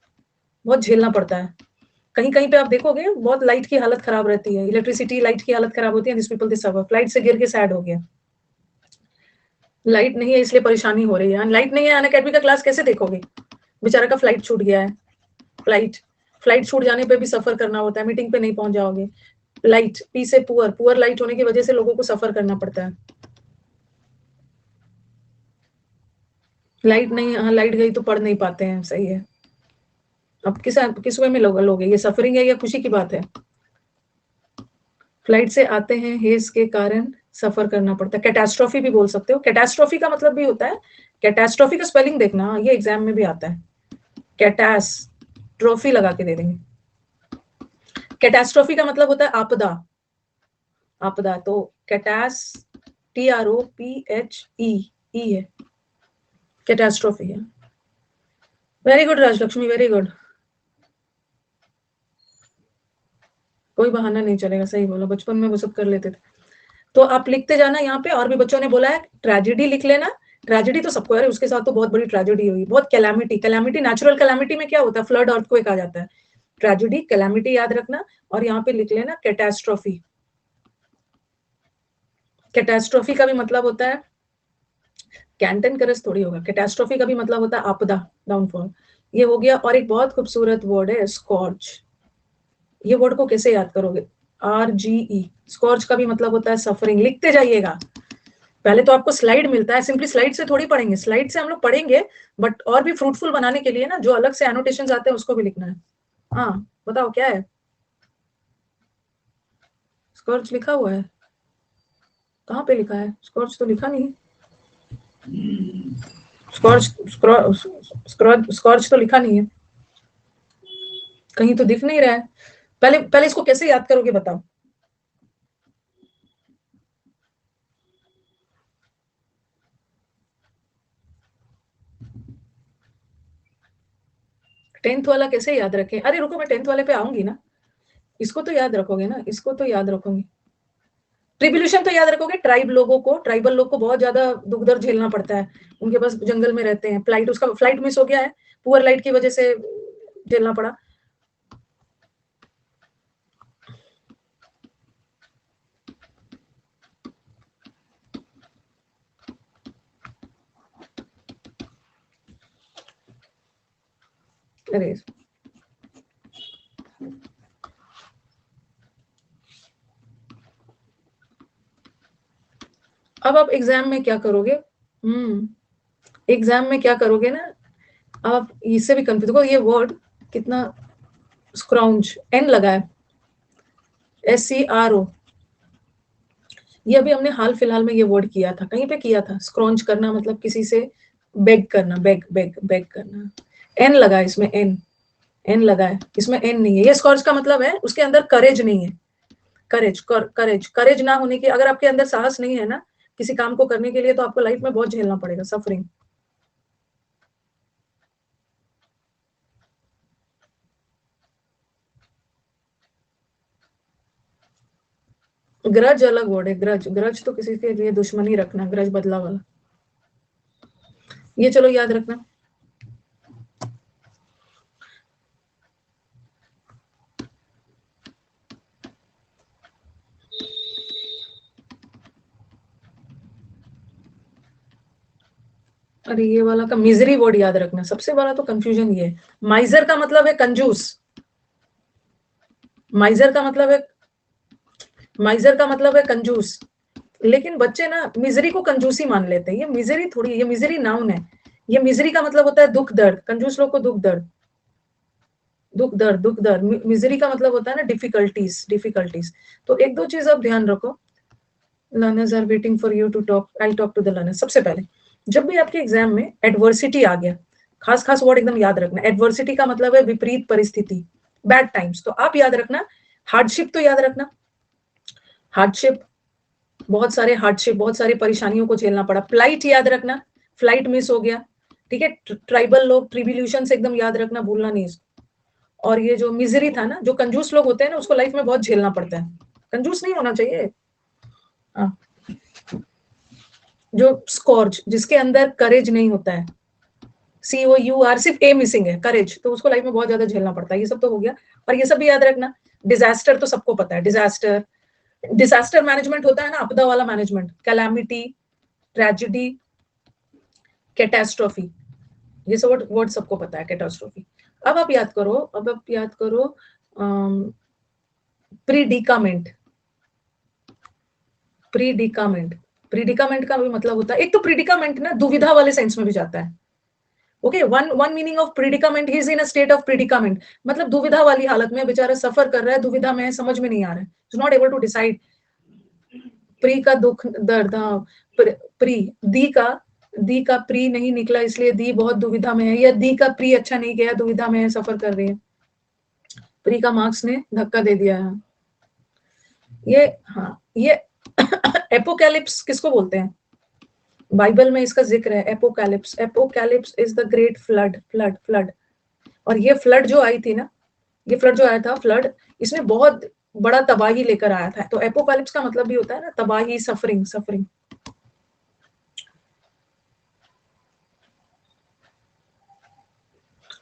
बहुत झेलना पड़ता है। कहीं कहीं पे आप देखोगे बहुत लाइट की हालत खराब रहती है, इलेक्ट्रिसिटी लाइट की हालत खराब होती है, this people this suffer, flight से गिर के सैड हो गया। लाइट नहीं है इसलिए परेशानी हो रही है, लाइट नहीं है, अनअकैडमी का क्लास कैसे देखोगे, बेचारा का फ्लाइट छूट गया है। फ्लाइट फ्लाइट छूट जाने पे भी सफर करना होता है, मीटिंग पे नहीं पहुंच जाओगे। लाइट, पी से पुअर, पुअर लाइट होने की वजह से लोगों को सफर करना पड़ता है। लाइट नहीं, हाँ लाइट गई तो पढ़ नहीं पाते हैं, सही है। अब किस वे में लोगे, ये सफरिंग है या खुशी की बात है। फ्लाइट से आते हैं, हेज के कारण सफर करना पड़ता है। कैटास्ट्रॉफी भी बोल सकते हो, कैटास्ट्रॉफी का मतलब भी होता है, कैटास्ट्रॉफी का स्पेलिंग देखना, ये एग्जाम में भी आता है। कैटास ट्रॉफी लगा के दे देंगे। कैटास्ट्रॉफी का मतलब होता है आपदा, आपदा। तो कैटास, TROPHE है, कैटास्ट्रॉफी है। Very good Rajlakshmi, very good. कोई बहाना नहीं चलेगा, सही बोला, बचपन में वो सब कर लेते थे। तो आप लिखते जाना यहाँ पे, और भी बच्चों ने बोला है ट्रेजेडी लिख लेना। ट्रेजेडी तो सबको है, उसके साथ तो बहुत बड़ी ट्रेजेडी हुई, बहुत कैलामिटी, कैलामिटी, नेचुरल कैलामिटी में क्या होता है, फ्लड, अर्थक्वेक आ जाता है। ट्रेजेडी, कैलामिटी याद रखना, और यहाँ पे लिख लेना कैटास्ट्रॉफी। कैटास्ट्रॉफी का भी मतलब होता है, कैंटन करस थोड़ी होगा, कैटास्ट्रॉफी का भी मतलब होता है आपदा, डाउनफॉल। ये हो गया। और एक बहुत खूबसूरत वर्ड है स्कॉर्च। ये वर्ड को कैसे याद करोगे, RGE, स्कॉर्च का भी मतलब होता है सफरिंग। लिखते जाइएगा, पहले तो आपको स्लाइड मिलता है, सिंपली स्लाइड से थोड़ी पढ़ेंगे, स्लाइड से हम लोग पढ़ेंगे, बट और भी फ्रूटफुल बनाने के लिए ना जो अलग से एनोटेशंस आते हैं उसको भी लिखना है। हाँ बताओ क्या है, स्कॉर्च लिखा हुआ है, कहाँ पे लिखा है, स्कॉर्च तो लिखा नहीं। स्कॉर्च तो लिखा नहीं है, कहीं तो दिख नहीं रहा है। पहले पहले इसको कैसे याद करोगे बताओ। टेंथ वाला कैसे याद रखें, अरे रुको मैं टेंथ वाले पे आऊंगी ना। इसको तो याद रखोगे ना, इसको तो याद रखोगे। ट्रिब्यूलेशन तो याद रखोगे, ट्राइब लोगों को, ट्राइबल लोग को बहुत ज्यादा दुख दर्द झेलना पड़ता है, उनके पास जंगल में रहते हैं। फ्लाइट, उसका फ्लाइट मिस हो गया है, पुअर लाइट की वजह से झेलना पड़ा। अरे अब आप एग्जाम में क्या करोगे, एग्जाम में क्या करोगे ना, अब आप इससे भी कंफ्यूज देखो, ये वर्ड कितना स्क्राउंज, एन लगा है, SCRO। ये अभी हमने हाल फिलहाल में ये वर्ड किया था, कहीं पे किया था, स्क्रॉन्च करना मतलब किसी से बेग करना, बेग बेग बेग करना। एन लगा है इसमें, एन, एन लगा है इसमें, एन नहीं है। ये स्कॉर्च का मतलब है उसके अंदर करेज नहीं है, करेज, करेज, करेज ना होने की, अगर आपके अंदर साहस नहीं है ना किसी काम को करने के लिए, तो आपको लाइफ में बहुत झेलना पड़ेगा, सफरिंग। ग्रज अलग वर्ड है, ग्रज, ग्रज तो किसी के लिए दुश्मनी रखना, ग्रज बदला वाला, ये चलो याद रखना। अरे ये वाला का मिजरी वर्ड याद रखना, सबसे बड़ा तो कंफ्यूजन ये है। माइजर का मतलब है कंजूस, माइजर का मतलब है, माइजर का मतलब है कंजूस। लेकिन बच्चे ना मिजरी को कंजूसी मान लेते हैं। ये मिजरी थोड़ी, ये मिजरी नाउन है। ये मिजरी का मतलब होता है दुख दर्द, कंजूस लोग को दुख दर्द, दुख दर्द, दुख दर्द। मिजरी का मतलब होता है ना डिफिकल्टीज, डिफिकल्टीज। तो एक दो चीज आप ध्यान रखो। Learners are waiting for you to talk, I talk to the learners. सबसे पहले जब भी आपके एग्जाम में एडवर्सिटी आ गया, खास खास वर्ड एकदम याद रखना। एडवर्सिटी का मतलब है विपरीत परिस्थिति, बैड टाइम्स। तो आप याद रखना हार्डशिप, तो याद रखना हार्डशिप, बहुत सारे हार्डशिप, बहुत सारी परेशानियों को झेलना पड़ा। फ्लाइट याद रखना, फ्लाइट मिस हो गया, ठीक है। ट्राइबल लोग, ट्रिब्यूलेशन से एकदम याद रखना, भूलना नहीं इसको। और ये जो मिजरी था ना, जो कंजूस लोग होते हैं ना, उसको लाइफ में बहुत झेलना पड़ता है। कंजूस नहीं होना चाहिए। हाँ। जो स्कॉर्च, जिसके अंदर करेज नहीं होता है, COUR, सिर्फ ए मिसिंग है, करेज, तो उसको लाइफ में बहुत ज्यादा झेलना पड़ता है। ये सब तो हो गया। और ये सब भी याद रखना। डिजास्टर तो सबको पता है, डिजास्टर, डिजास्टर मैनेजमेंट होता है ना, आपदा वाला मैनेजमेंट, कैलामिटी, ट्रेजेडी, कैटास्ट्रोफी, ये सब वर्ड सबको पता है, कैटास्ट्रोफी। अब आप याद करो, अब आप याद करो प्रीडिकामेंट। प्रीडिकामेंट, प्रीडिकामेंट का भी मतलब होता है, एक तो प्रीडिकामेंट ना दुविधा वाले सेंस में भी जाता है। Okay, one meaning of predicament, he is in a state of predicament, मतलब दुविधा वाली हालत में बेचारा सफर कर रहा है, दुविधा में है, समझ में नहीं आ रहा है, is not able to decide. Pre का दुख दर्द, हाँ, प्री, दी का प्री नहीं निकला, इसलिए दी बहुत दुविधा में है, या दी का प्री अच्छा नहीं गया, दुविधा में है, सफर कर रही है। प्री का मार्क्स ने धक्का दे दिया है। ये, हाँ, ये एपोकैलिप्स किसको बोलते हैं? बाइबल में इसका जिक्र है, apocalypse. Apocalypse is the great flood, flood, flood. और ये फ्लड जो आई थी ना, ये फ्लड जो आया था, फ्लड, इसमें बहुत बड़ा तबाही लेकर आया था। तो एपोकैलिप्स का मतलब भी होता है ना तबाही, सफरिंग, सफरिंग।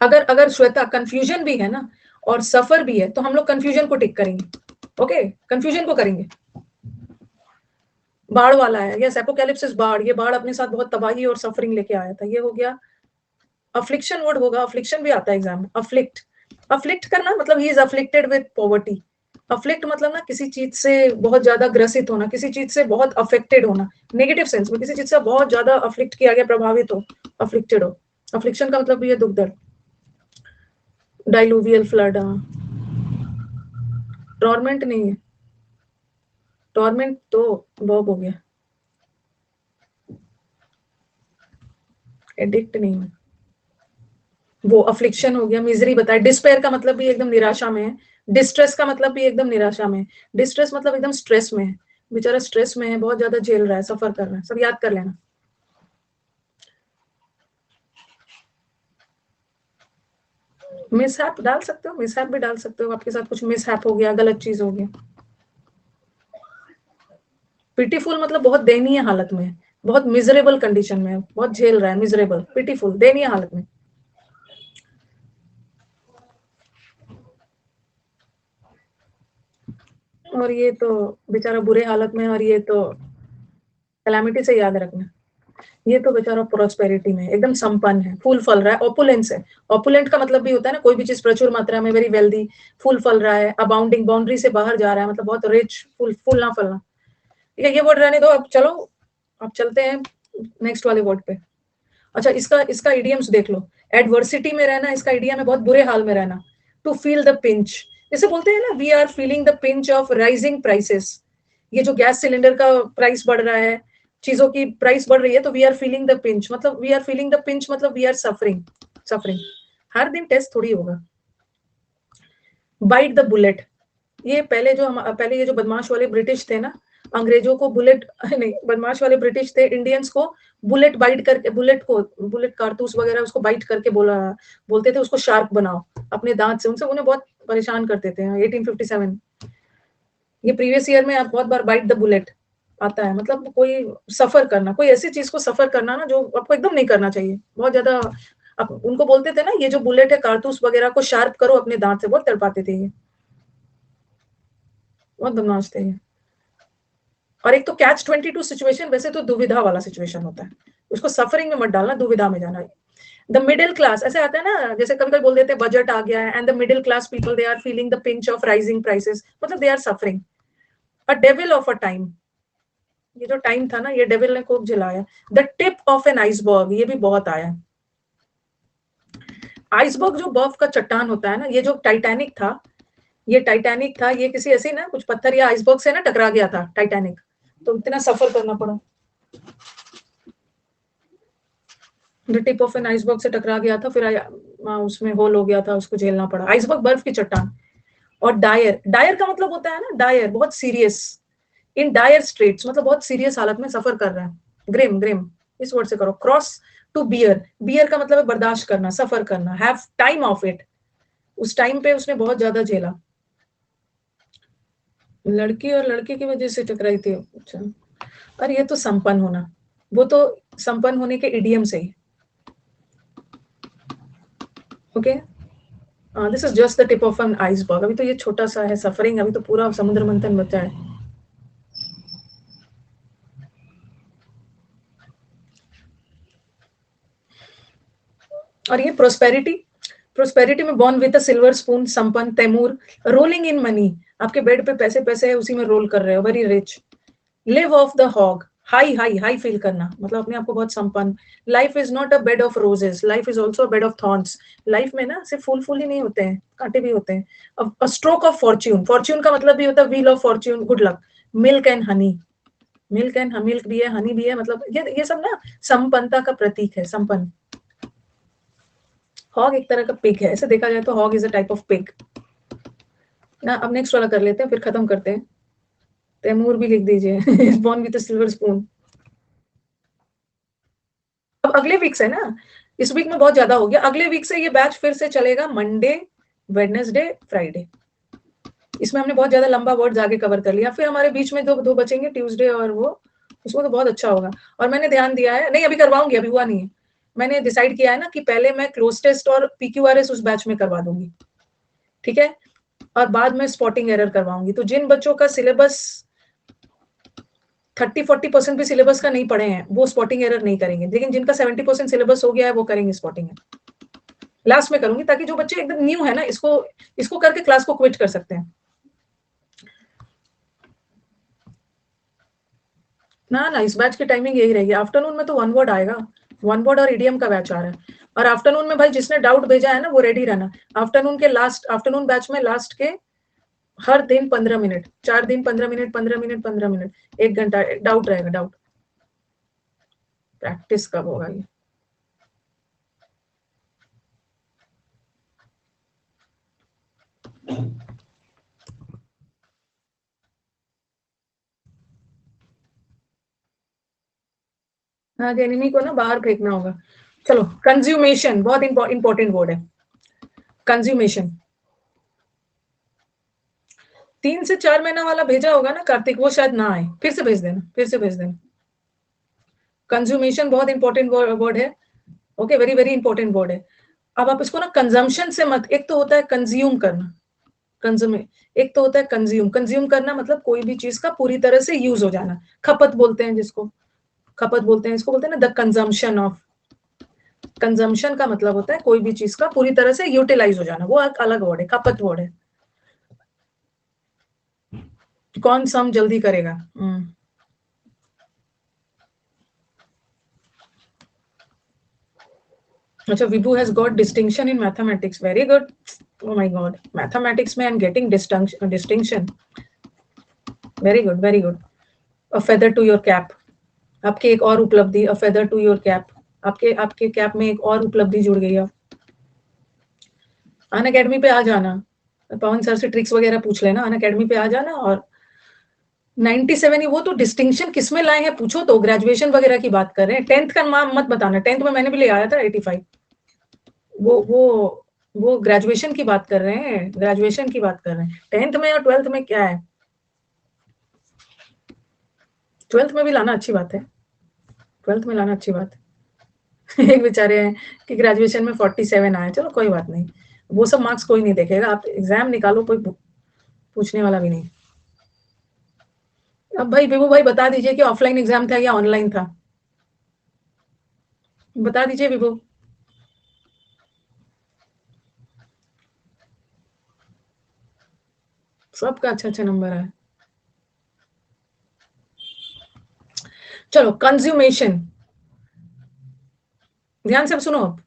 अगर अगर श्वेता कंफ्यूजन भी है ना और सफर भी है, तो हम लोग कंफ्यूजन को टिक करेंगे। ओके, कंफ्यूजन को करेंगे। बाढ़ वाला है, यस, एपोकैलिप्सिस, बाढ़, ये बाढ़ अपने साथ बहुत तबाही और सफरिंग लेके आया था, ये हो गया। अफ्लिक्शन वर्ड होगा, अफ्लिक्शन भी आता है एग्जाम में, अफ्लिक्ट। अफ्लिक्ट करना मतलब he is afflicted with poverty. Afflict मतलब ना किसी चीज से बहुत ज्यादा ग्रसित होना, किसी चीज से बहुत अफेक्टेड होना, नेगेटिव सेंस में, किसी चीज से बहुत ज्यादा अफ्लिक्ट किया गया, प्रभावित हो, अफ्लिक्टेड हो। अफ्लिक्शन का मतलब भी है दुख दर्द। डाइलूवियल फ्लड, टॉर्मेंट नहीं है, टॉर्मेंट तो वर्ब हो गया, एडिक्ट नहीं है, वो अफ्लिक्शन हो गया। मिजरी बताया। डिस्पेयर का मतलब भी एकदम निराशा में है। डिस्ट्रेस का मतलब भी एकदम निराशा में है। डिस्ट्रेस मतलब एकदम स्ट्रेस में है, बेचारा स्ट्रेस में है, बहुत ज्यादा झेल रहा है, सफर कर रहा है, सब याद कर लेना। मिसहैप डाल सकते हो, मिसहैप भी डाल सकते हो, आपके साथ कुछ मिसहैप हो गया, गलत चीज हो गया। पिटीफुल मतलब बहुत दयनीय हालत में है, बहुत मिजरेबल कंडीशन में है, बहुत झेल रहा है, मिजरेबल, पिटीफुल, दयनीय हालत में। और ये तो बेचारा बुरे हालत में, और ये तो कैलामिटी से याद रखना। ये तो बेचारा प्रोस्पेरिटी में एकदम संपन्न है, फूल फल रहा है, ओपुलेंस है। ओपुलेंट का मतलब भी होता है ना कोई भी चीज प्रचुर मात्रा में, वेरी वेल्दी, फूल फल रहा है, अबाउंडिंग, बाउंड्री से बाहर जा रहा है, मतलब बहुत रिच, फूल, फूलना फलना। ठीक है, ये वर्ड रहने दो, अब चलो, अब चलते हैं नेक्स्ट वाले वर्ड पे। अच्छा, इसका इसका इडियम्स देख लो। एडवर्सिटी में रहना, इसका इडियम है बहुत बुरे हाल में रहना। टू फील द पिंच, जैसे बोलते हैं ना, we are feeling the pinch of rising prices. ये जो गैस सिलेंडर का प्राइस बढ़ रहा है, चीजों की प्राइस बढ़ रही है, तो we are feeling the pinch, मतलब we are feeling the pinch, मतलब वी आर सफरिंग, सफरिंग। हर दिन टेस्ट थोड़ी होगा। बाइट द बुलेट, ये पहले ये जो बदमाश वाले ब्रिटिश थे ना, अंग्रेजों को बुलेट नहीं, बदमाश वाले ब्रिटिश थे, इंडियंस को बुलेट बाइट करके, बुलेट कारतूस वगैरह उसको बाइट करके बोलते थे उसको शार्प बनाओ अपने दांत से, उनसे उन्हें बहुत परेशान करते थे। 1857, ये प्रीवियस ईयर में आप बहुत बार बाइट द बुलेट आता है, मतलब कोई सफर करना, कोई ऐसी चीज को सफर करना ना जो आपको एकदम नहीं करना चाहिए, बहुत ज्यादा। उनको बोलते थे ना, ये जो बुलेट है, कारतूस वगैरह को शार्प करो अपने दांत से, बहुत तड़पाते थे ये, बहुत बदमाश थे ये। और एक तो catch-22 सिचुएशन, वैसे तो दुविधा वाला सिचुएशन होता है, उसको सफरिंग में मत डालना, दुविधा में जाना। द मिडिल क्लास, ऐसे आता है ना, जैसे कभी कभी बोल देते हैं बजट आ गया है, and the middle class people they are feeling the pinch of rising prices, मतलब they are suffering. A devil of a time, ये जो टाइम था ना, ये डेविल ने खूब जलाया। The tip of an iceberg, ये भी बहुत आया। आइसबर्ग जो बर्फ का चट्टान होता है ना, ये जो टाइटैनिक था, ये टाइटैनिक था, ये किसी ऐसे ना कुछ पत्थर या आइसबर्ग से ना टकरा गया था टाइटैनिक, तो इतना सफर करना पड़ा। The tip of an iceberg से टकरा गया था, फिर उसमें होल हो गया था, उसको झेलना पड़ा। आइसबर्ग बर्फ की चट्टान। और डायर, डायर का मतलब होता है ना, डायर बहुत सीरियस, इन डायर स्ट्रेट्स मतलब बहुत सीरियस हालत में सफर कर रहा है। ग्रिम, ग्रिम इस वर्ड से करो। क्रॉस टू बियर, बियर का मतलब है बर्दाश्त करना, सफर करना। हैव टाइम ऑफ इट, उस टाइम पे उसने बहुत ज्यादा झेला। लड़की और लड़के की वजह से टकराई थी, अच्छा। और ये तो संपन्न होना, वो तो संपन्न होने के इडियम से ही। Okay, this is just the tip of an iceberg. अभी तो ये छोटा सा है सफरिंग, अभी तो पूरा समुद्र मंथन बचा है। और ये प्रोस्पेरिटी, प्रोस्पेरिटी में born with a silver spoon, संपन्न, तैमूर। रोलिंग इन मनी, आपके बेड पे पैसे पैसे है, उसी में रोल कर रहे हो, very rich. Live off the hog, high high high feel करना, मतलब अपने आप को बहुत संपन्न। Life is not a bed of roses, life is also a bed of thorns. Life में ना सिर्फ फूल फूल ही नहीं होते हैं, कांटे भी होते हैं। A stroke of Fortune, Fortune का मतलब भी होता है wheel of Fortune, good luck. Milk and honey, milk and milk भी है, हनी भी है, मतलब ये सब ना संपन्नता का प्रतीक है, संपन्न। हॉग एक तरह का पिग है, ऐसे देखा जाए तो hog is a type of pig ना। अब नेक्स्ट वाला कर लेते हैं, फिर खत्म करते हैं। तैमूर भी लिख दीजिए। Born with a silver spoon. अब अगले वीक से ना, इस वीक में बहुत ज्यादा हो गया, अगले वीक से ये बैच फिर से चलेगा मंडे, वेडनेसडे, फ्राइडे। इसमें हमने बहुत ज्यादा लंबा वर्ड्स आगे कवर कर लिया, फिर हमारे बीच में दो बचेंगे, ट्यूसडे और वो, उसमें तो बहुत अच्छा होगा। और मैंने ध्यान दिया है, नहीं अभी करवाऊंगी, अभी हुआ नहीं है। मैंने डिसाइड किया है ना कि पहले मैं क्लोज टेस्ट और पीक्यूआरएस उस बैच में करवा दूंगी, ठीक है, और बाद में स्पॉटिंग एरर करवाऊंगी। तो जिन बच्चों का सिलेबस 30-40% भी सिलेबस का नहीं पढ़े हैं, वो स्पॉटिंग एरर नहीं करेंगे, लेकिन जिनका 70% सिलेबस हो गया है, वो करेंगे स्पॉटिंग एरर। लास्ट में करूंगी, ताकि जो बच्चे एकदम न्यू है ना, इसको इसको करके क्लास को क्विट कर सकते हैं। ना ना, इस बैच की टाइमिंग यही रहेगी। आफ्टरनून में तो वन वर्ड आएगा, वन वर्ड और इडियम का बैच आ रहा है। और आफ्टरनून में भाई जिसने डाउट भेजा है ना, वो रेडी रहना। आफ्टरनून के लास्ट, आफ्टरनून बैच में लास्ट के हर दिन 15 मिनट, 4 दिन 15 मिनट, 15 मिनट, 15 मिनट, 1 घंटा डाउट रहेगा, डाउट। प्रैक्टिस कब होगा ये? हाँ, एनिमी को ना बाहर फेंकना होगा। चलो, कंज्यूमेशन बहुत इंपॉर्टेंट वर्ड है, कंज्यूमेशन। 3 से 4 महीना वाला भेजा होगा ना कार्तिक, वो शायद ना आए, फिर से भेज देना, फिर से भेज देना। कंज्यूमेशन बहुत इंपॉर्टेंट वर्ड है, okay, very very important word है। अब आप इसको ना कंजम्पशन से मत, एक तो होता है कंज्यूम करना, कंज्यूम, एक तो होता है कंज्यूम। कंज्यूम करना मतलब कोई भी चीज का पूरी तरह से यूज हो जाना, खपत बोलते हैं जिसको, खपत बोलते हैं, इसको बोलते हैं ना द कंजम्पशन ऑफ। कंजम्पशन का मतलब होता है कोई भी चीज का पूरी तरह से यूटिलाइज हो जाना, वो एक अलग वर्ड है, खपत वर्ड है। कौन सम जल्दी करेगा? अच्छा, Vibhu has got distinction in mathematics, very good. Oh my God, mathematics में I am getting distinction, very good, very good. A feather to your cap, आपकी एक और उपलब्धि, a feather to your cap, आपके आपके कैप में एक और उपलब्धि जुड़ गई है। अन अकेडमी पे आ जाना, पवन सर से ट्रिक्स वगैरह पूछ लेना, अन अकेडमी पे आ जाना। और 97 ही, वो तो डिस्टिंक्शन किस में लाए हैं पूछो तो, ग्रेजुएशन वगैरह की बात कर रहे हैं, 10th का नाम मत बताना, 10th में मैंने भी ले आया था 85। वो ग्रेजुएशन की बात कर रहे हैं, ग्रेजुएशन की बात कर रहे हैं। 10th में और 12th में क्या है? 12th में भी लाना अच्छी बात है, 12th में लाना अच्छी बात है। एक बेचारे हैं कि ग्रेजुएशन में 47 आए, चलो कोई बात नहीं, वो सब मार्क्स कोई नहीं देखेगा, आप एग्जाम निकालो, कोई पूछने वाला भी नहीं। अब भाई विभू भाई बता दीजिए कि ऑफलाइन एग्जाम था या ऑनलाइन था, बता दीजिए विभू। सबका अच्छा अच्छा नंबर है। चलो कंज्यूमेशन, ध्यान से सुनो अब।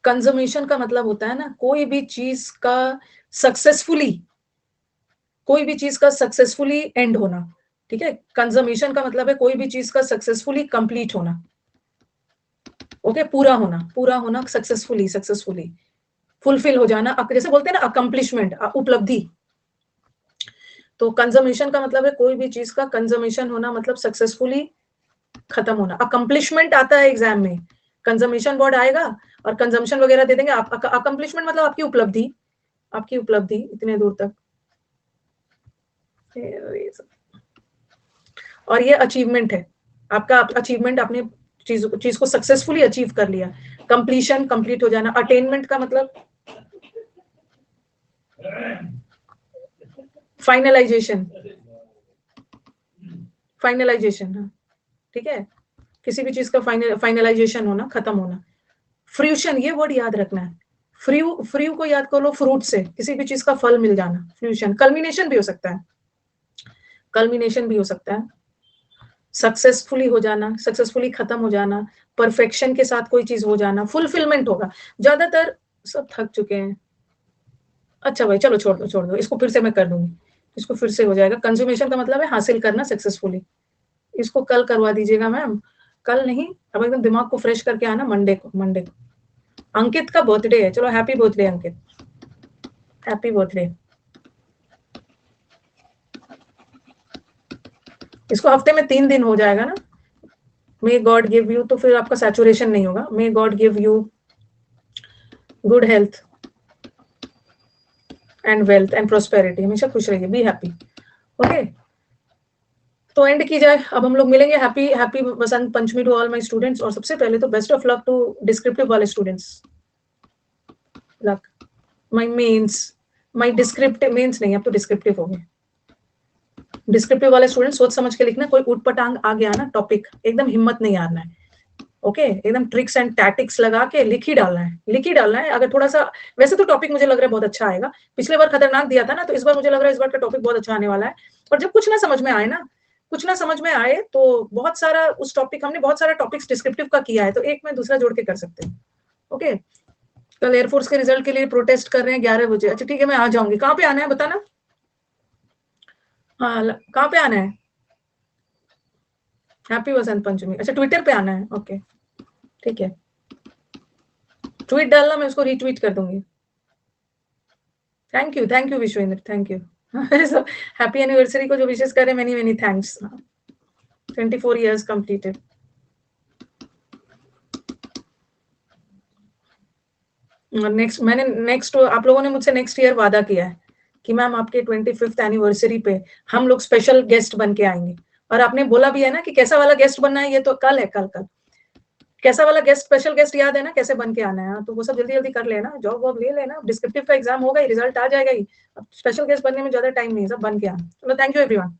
कंज्यूमेशन का मतलब होता है ना कोई भी चीज का सक्सेसफुली, कोई भी चीज का सक्सेसफुली एंड होना, ठीक है। कंज्यूमेशन का मतलब है कोई भी चीज का सक्सेसफुली कंप्लीट होना, ओके, पूरा होना, पूरा होना, सक्सेसफुली, सक्सेसफुली फुलफिल हो जाना, जैसे बोलते हैं ना अकम्प्लिशमेंट, उपलब्धि। तो कंज्यूमेशन का मतलब है कोई भी चीज का कंज्यूमेशन होना, मतलब सक्सेसफुली खत्म होना। अकम्प्लिशमेंट आता है एग्जाम में, कंज्यूमेशन वर्ड आएगा और कंजम्पशन वगैरह दे देंगे। अकम्प्लिशमेंट मतलब आपकी उपलब्धि, आपकी उपलब्धि इतने दूर तक। और ये अचीवमेंट है आपका, अचीवमेंट, आपने चीज को सक्सेसफुली अचीव कर लिया। कंप्लीशन, कंप्लीट हो जाना। अटेनमेंट का मतलब फाइनलाइजेशन, फाइनलाइजेशन, ठीक है, किसी भी चीज का फाइनलाइजेशन होना, खत्म होना। फ्रूशन, ये वर्ड याद रखना है। फ्रू को याद कर लो, फ्रूट से किसी भी चीज का फल मिल जाना, फ्रूशन। कल्मिनेशन भी हो सकता है, कल्मिनेशन भी हो सकता है। सक्सेसफुली हो जाना, सक्सेसफुली खत्म हो जाना, परफेक्शन के साथ कोई चीज हो जाना, फुलफिलमेंट होगा। ज्यादातर सब थक चुके हैं। अच्छा भाई चलो छोड़ दो, छोड़ दो, इसको फिर से मैं कर दूंगी, इसको फिर से हो जाएगा। कंज्यूमेशन का मतलब है हासिल करना सक्सेसफुली। इसको कल करवा दीजिएगा मैम, कल नहीं, अब एकदम दिमाग को फ्रेश करके आना मंडे को, मंडे को। अंकित का बर्थडे है, चलो हैप्पी बर्थडे अंकित, हैप्पी बर्थडे। इसको हफ्ते में 3 दिन हो जाएगा ना। मे गॉड गिव यू, तो फिर आपका सैचुरेशन नहीं होगा। May God give you good health and wealth and prosperity, हमेशा खुश रहिए, बी हैप्पी, ओके। तो एंड की जाए, अब हम लोग मिलेंगे। Happy happy Basant Panchami to all my students. और सबसे पहले तो best of luck to descriptive वाले students, luck. My mains, my descriptive, mains नहीं, अब तो डिस्क्रिप्टिव हो गए। डिस्क्रिप्टिव वाले स्टूडेंट सोच समझ के लिखना, कोई उटपटांग आ गया ना टॉपिक, एकदम हिम्मत नहीं हारना है, ओके। एकदम ट्रिक्स एंड टैक्टिक्स लगा के लिख ही डालना है, लिख ही डालना है। अगर थोड़ा सा, वैसे तो टॉपिक मुझे लग रहा है बहुत अच्छा आएगा, पिछले बार खतरनाक दिया था ना, तो इस बार मुझे लग रहा है इस बार का टॉपिक बहुत अच्छा आने वाला है। और जब कुछ ना समझ में आए ना, कुछ ना समझ में आए, तो बहुत सारा उस टॉपिक, हमने बहुत सारा टॉपिक्स डिस्क्रिप्टिव का किया है, तो एक में दूसरा जोड़ के कर सकते हैं, ओके। कल एयरफोर्स के रिजल्ट के लिए प्रोटेस्ट कर रहे हैं 11 बजे। अच्छा ठीक है, मैं आ जाऊंगी। कहाँ पे आना है बताना, हाँ कहाँ पे आना है। हैप्पी वसंत पंचमी, अच्छा ट्विटर पे आना है, ओके ठीक है। ट्वीट डालना, मैं उसको रीट्वीट कर दूंगी। Thank you Vishvendra, thank you. Happy anniversary को जो विशेष कर रहे हैं, many many thanks. 24 years completed. Next आप लोगों ने मुझसे नेक्स्ट ईयर वादा किया है कि मैम आपके 25th एनिवर्सरी पे हम लोग स्पेशल गेस्ट बन के आएंगे। और आपने बोला भी है ना कि कैसा वाला गेस्ट बनना है, ये तो कल है, कल कैसा वाला गेस्ट, स्पेशल गेस्ट याद है ना, कैसे बन के आना है, तो वो सब जल्दी जल्दी कर लेना, जॉब वॉब ले लेना। डिस्क्रिप्टिव का एग्जाम होगा ही, रिजल्ट आ जाएगा ही, अब स्पेशल गेस्ट बनने में ज्यादा टाइम नहीं है, सब बन के आना। चलो थैंक यू एवरीवन।